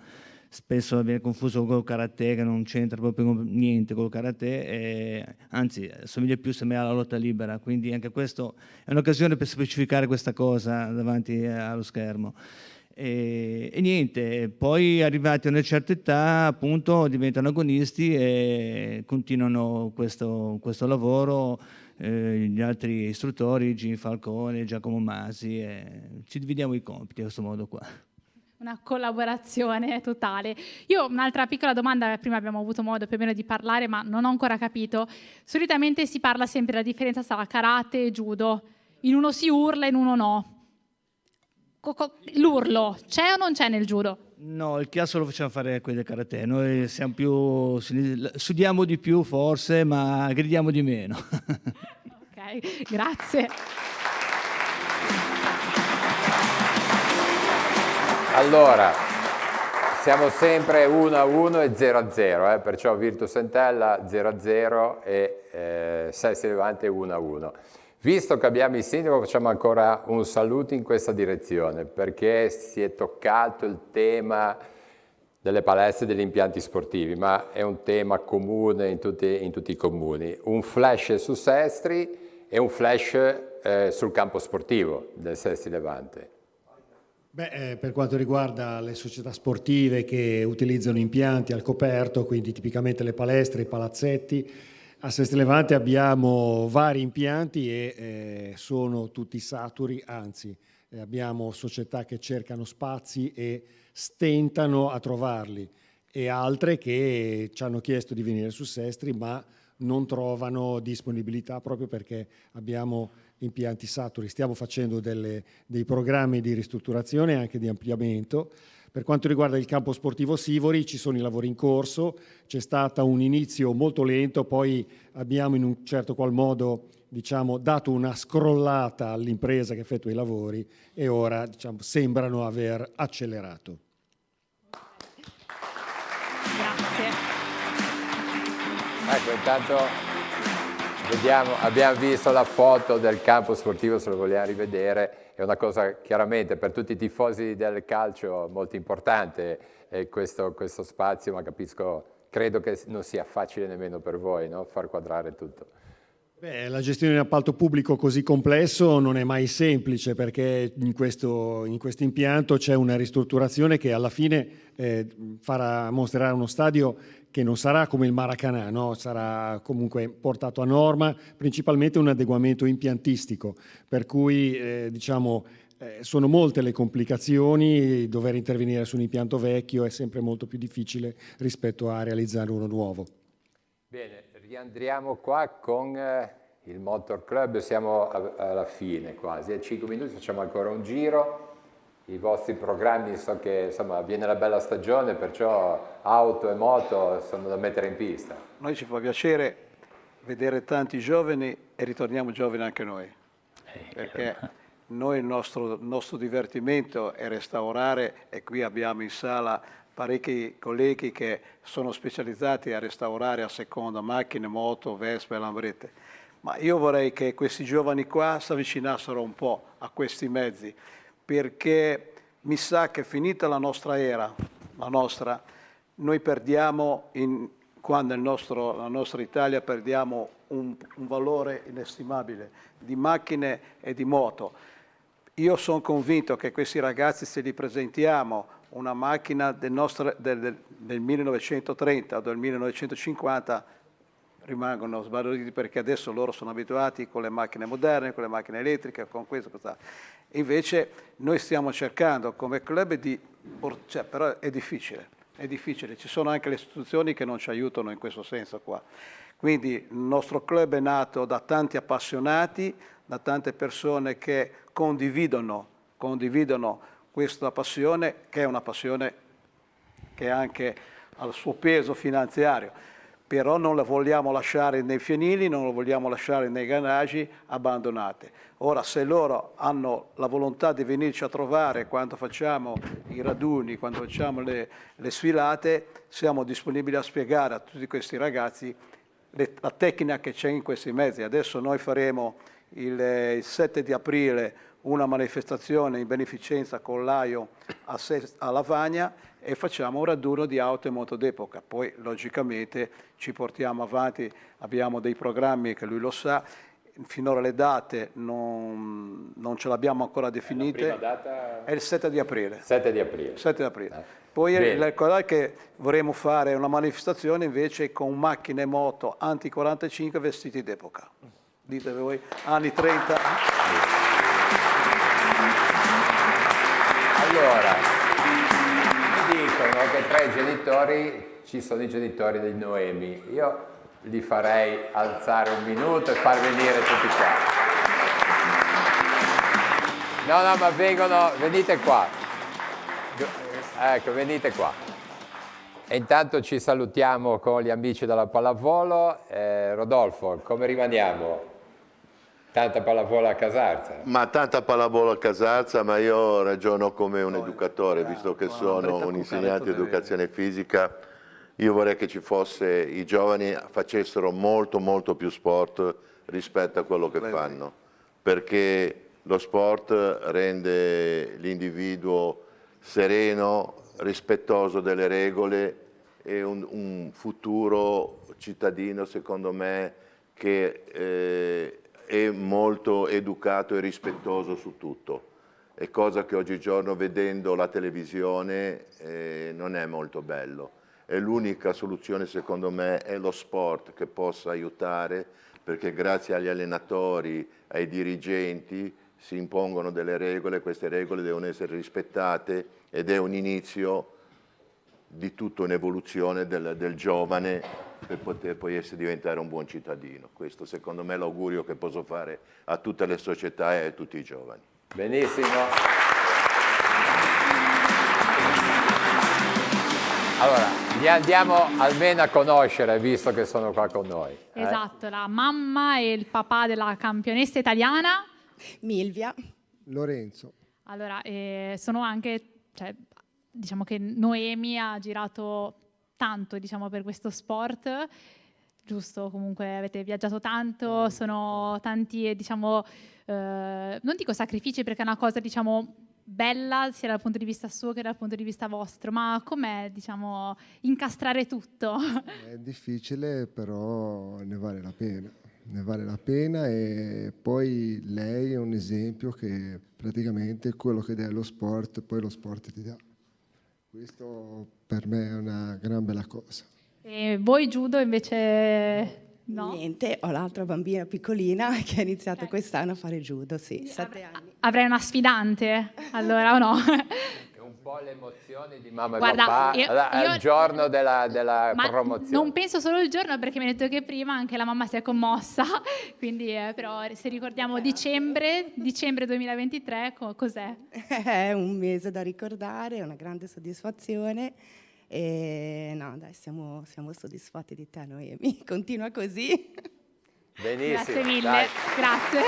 Spesso viene confuso col karate, che non c'entra proprio niente col karate, anzi assomiglia più semmai alla lotta libera, quindi anche questo è un'occasione per specificare questa cosa davanti allo schermo. E niente, poi arrivati a una certa età appunto diventano agonisti e continuano questo lavoro, gli altri istruttori, Gin Falcone, Giacomo Masi, ci dividiamo i compiti a questo modo qua. Una collaborazione totale. Io un'altra piccola domanda, prima abbiamo avuto modo più o meno di parlare, ma non ho ancora capito. Solitamente si parla sempre della differenza tra karate e judo. In uno si urla, in uno no. L'urlo c'è o non c'è nel judo? No, il chiasso lo facciamo fare quelli del karate. Noi siamo più, sudiamo di più forse, ma gridiamo di meno. Ok, grazie. Allora, siamo sempre 1-1 e 0-0, perciò Virtus Entella 0-0 e Sestri Levante 1-1. Visto che abbiamo il sindaco, facciamo ancora un saluto in questa direzione, perché si è toccato il tema delle palestre e degli impianti sportivi, ma è un tema comune in tutti i comuni. Un flash su Sestri e un flash sul campo sportivo del Sestri Levante. Per quanto riguarda le società sportive che utilizzano impianti al coperto, quindi tipicamente le palestre, i palazzetti, a Sestri Levante abbiamo vari impianti e sono tutti saturi, anzi abbiamo società che cercano spazi e stentano a trovarli e altre che ci hanno chiesto di venire su Sestri ma non trovano disponibilità proprio perché abbiamo impianti saturi. Stiamo facendo dei programmi di ristrutturazione e anche di ampliamento. Per quanto riguarda il campo sportivo Sivori ci sono i lavori in corso, c'è stato un inizio molto lento, poi abbiamo in un certo qual modo dato una scrollata all'impresa che effettua i lavori e ora sembrano aver accelerato. Grazie. Ecco, intanto abbiamo visto la foto del campo sportivo, se lo vogliamo rivedere, è una cosa chiaramente per tutti i tifosi del calcio molto importante questo spazio, ma credo che non sia facile nemmeno per voi, no? Far quadrare tutto. La gestione di un appalto pubblico così complesso non è mai semplice perché in questo impianto c'è una ristrutturazione che alla fine mostrerà uno stadio che non sarà come il Maracanã, no? Sarà comunque portato a norma, principalmente un adeguamento impiantistico, per cui sono molte le complicazioni, dover intervenire su un impianto vecchio è sempre molto più difficile rispetto a realizzare uno nuovo. Bene, riandriamo qua con il Motor Club, siamo alla fine quasi, a 5 minuti facciamo ancora un giro. I vostri programmi, so che insomma viene la bella stagione, perciò auto e moto sono da mettere in pista. Noi ci fa piacere vedere tanti giovani e ritorniamo giovani anche noi, perché noi il nostro divertimento è restaurare e qui abbiamo in sala parecchi colleghi che sono specializzati a restaurare a seconda macchine, moto, Vespa e Lambrette. Ma io vorrei che questi giovani qua si avvicinassero un po' a questi mezzi, perché mi sa che finita la nostra era, noi perdiamo, quando la nostra Italia perdiamo un valore inestimabile di macchine e di moto. Io sono convinto che questi ragazzi, se li presentiamo una macchina del 1930 o del 1950, rimangono sbalorditi perché adesso loro sono abituati con le macchine moderne, con le macchine elettriche, con questo. Invece noi stiamo cercando come club però è difficile, ci sono anche le istituzioni che non ci aiutano in questo senso qua. Quindi il nostro club è nato da tanti appassionati, da tante persone che condividono questa passione, che è una passione che anche al suo peso finanziario, però non la vogliamo lasciare nei fienili, non la vogliamo lasciare nei garaggi abbandonate. Ora, se loro hanno la volontà di venirci a trovare quando facciamo i raduni, quando facciamo le sfilate, siamo disponibili a spiegare a tutti questi ragazzi la tecnica che c'è in questi mezzi. Adesso noi faremo il 7 di aprile una manifestazione in beneficenza con l'AIO a Lavagna e facciamo un raduno di auto e moto d'epoca. Poi logicamente ci portiamo avanti, abbiamo dei programmi che lui lo sa, finora le date non ce l'abbiamo ancora definite. La prima data è il 7 di aprile. 7 di aprile. 7 di aprile. Poi la cosa è che vorremmo fare una manifestazione invece con macchine e moto anti-45 vestiti d'epoca. Dite voi, anni 30. Allora, mi dicono che tra i genitori ci sono i genitori dei Noemi. Io li farei alzare un minuto e far venire tutti qua. No, ma venite qua. Ecco, venite qua. E intanto ci salutiamo con gli amici della pallavolo. Rodolfo, come rimaniamo? Tanta pallavolo a Casarza? Ma tanta pallavolo a Casarza, ma io ragiono come un educatore, visto che sono un insegnante di educazione fisica. Io vorrei che ci fosse, i giovani facessero molto più sport rispetto a quello che fanno, perché lo sport rende l'individuo sereno, rispettoso delle regole e un futuro cittadino, secondo me, che è molto educato e rispettoso su tutto. È cosa che oggigiorno, vedendo la televisione, non è molto bello. E l'unica soluzione, secondo me, è lo sport che possa aiutare, perché grazie agli allenatori, ai dirigenti, si impongono delle regole, queste regole devono essere rispettate ed è un inizio di tutta un'evoluzione del giovane per poter poi diventare un buon cittadino. Questo secondo me è l'augurio che posso fare a tutte le società e a tutti i giovani. Benissimo. Allora, li andiamo almeno a conoscere, visto che sono qua con noi. Esatto, la mamma e il papà della campionessa italiana. Milvia. Lorenzo. Allora, sono anche, diciamo che Noemi ha girato tanto, diciamo, per questo sport, giusto? Comunque avete viaggiato tanto, sono tanti, diciamo, non dico sacrifici perché è una cosa, diciamo, bella sia dal punto di vista suo che dal punto di vista vostro, ma com'è, diciamo, incastrare tutto? È difficile, però ne vale la pena. Ne vale la pena e poi lei è un esempio che praticamente quello che dà lo sport, poi lo sport ti dà. Questo per me è una gran bella cosa. E voi judo invece no? Niente, ho l'altra bambina piccolina che ha iniziato quest'anno a fare judo, sì, 7 anni. Avrei una sfidante, allora, o no? Un po' le emozioni di mamma Guarda, e papà al giorno della promozione. Non penso solo il giorno, perché mi ha detto che prima anche la mamma si è commossa, quindi però se ricordiamo dicembre 2023, cos'è? È un mese da ricordare, è una grande soddisfazione e no, dai, siamo soddisfatti di te, Noemi, continua così. Benissimo. Grazie mille, dai. grazie.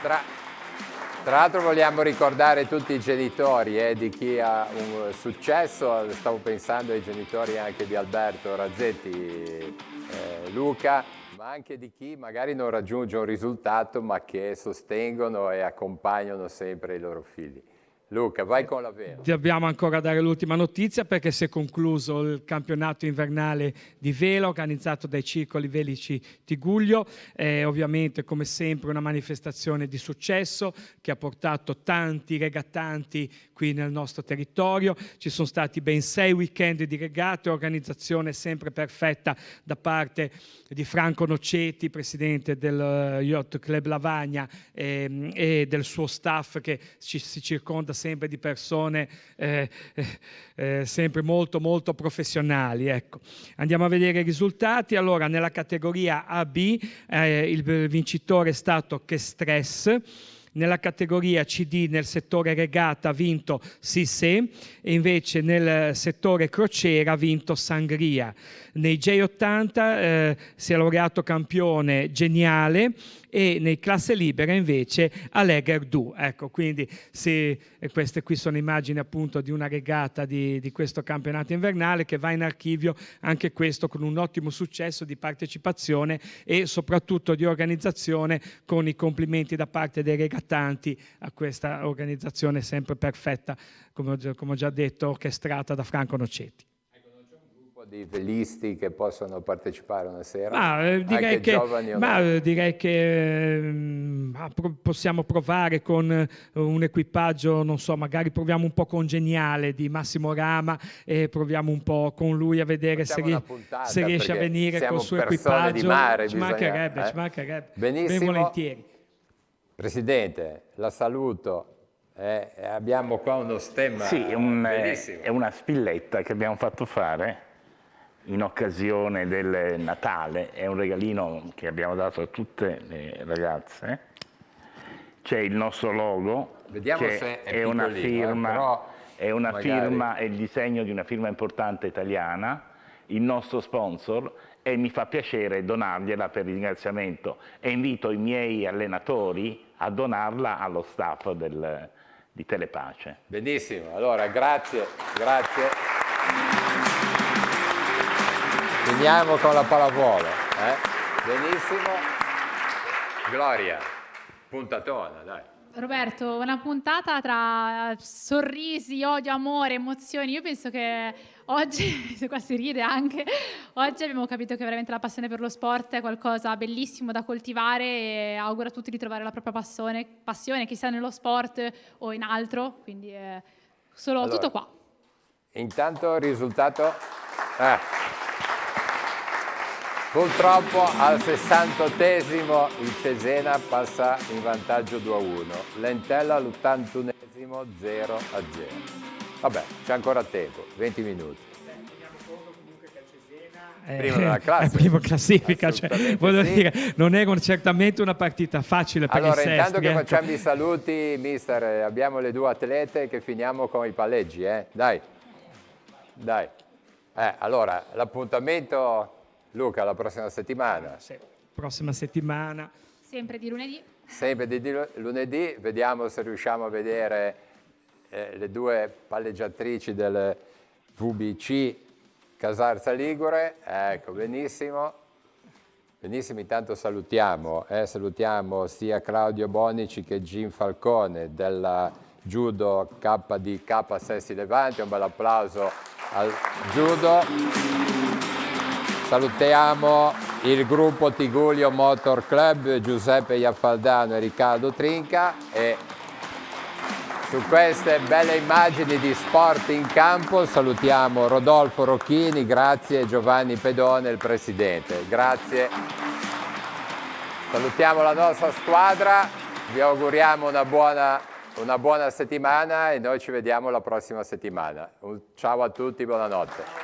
Tra l'altro vogliamo ricordare tutti i genitori di chi ha un successo, stavo pensando ai genitori anche di Alberto Razzetti, Luca, ma anche di chi magari non raggiunge un risultato ma che sostengono e accompagnano sempre i loro figli. Luca, vai con la vera. Dobbiamo ancora dare l'ultima notizia perché si è concluso il campionato invernale di velo organizzato dai Circoli Velici Tigullio. Ovviamente, come sempre, una manifestazione di successo che ha portato tanti regattanti qui nel nostro territorio. Ci sono stati ben 6 weekend di regate, organizzazione sempre perfetta da parte di Franco Nocetti, presidente del Yacht Club Lavagna e del suo staff che si circonda sempre di persone sempre molto professionali. Ecco. Andiamo a vedere i risultati. Allora, nella categoria AB il vincitore è stato Che Stress, Nella categoria CD nel settore regata ha vinto Cissé e invece nel settore crociera ha vinto Sangria. Nei J80 si è laureato campione Geniale e nei classe libera invece Alleger Du. Ecco, quindi queste qui sono immagini appunto di una regata di questo campionato invernale che va in archivio, anche questo con un ottimo successo di partecipazione e soprattutto di organizzazione, con i complimenti da parte dei regattanti a questa organizzazione sempre perfetta, come ho già detto, orchestrata da Franco Nocetti. Di velisti che possono partecipare una sera? Direi che possiamo provare con un equipaggio, non so, magari proviamo un po' con Geniale di Massimo Rama e proviamo un po' con lui a vedere se riesce a venire col suo equipaggio. Di mare, ci mancherebbe. Benissimo. Ben volentieri. Presidente, la saluto. Abbiamo qua uno stemma bellissimo. È una spilletta che abbiamo fatto fare in occasione del Natale, è un regalino che abbiamo dato a tutte le ragazze. C'è il nostro logo, vediamo che se è una firma, è il disegno di una firma importante italiana, il nostro sponsor, e mi fa piacere donargliela per ringraziamento e invito i miei allenatori a donarla allo staff di Telepace. Benissimo, allora grazie. Finiamo con la pallavolo. Benissimo. Gloria, puntatona, dai. Roberto, una puntata tra sorrisi, odio, amore, emozioni. Io penso che oggi, se qua si ride anche, oggi abbiamo capito che veramente la passione per lo sport è qualcosa bellissimo da coltivare e auguro a tutti di trovare la propria passione, che sia nello sport o in altro, quindi è tutto qua. Intanto il risultato... Purtroppo al 68esimo il Cesena passa in vantaggio 2-1, Lentella all'81esimo 0-0. Vabbè, c'è ancora tempo, 20 minuti. Primo della classe. È primo classifica, cioè, voglio dire, non è certamente una partita facile per i Sestri. Allora, intanto che facciamo i saluti, mister, abbiamo le due atlete che finiamo con i palleggi, Dai. Allora, l'appuntamento... Luca, la prossima settimana. Sì, prossima settimana. Sempre di lunedì. Sempre di lunedì, vediamo se riusciamo a vedere le due palleggiatrici del VBC Casarza Ligure. Ecco, benissimo. Benissimo, intanto salutiamo sia Claudio Bonici che Gin Falcone della Judo KDK Sessi Levante. Un bel applauso al Judo. Salutiamo il gruppo Tigullio Motor Club, Giuseppe Iaffaldano e Riccardo Trinca, e su queste belle immagini di sport in campo salutiamo Rodolfo Rocchini, grazie, e Giovanni Pedone, il presidente. Grazie. Salutiamo la nostra squadra, vi auguriamo una buona settimana e noi ci vediamo la prossima settimana. Ciao a tutti, buonanotte.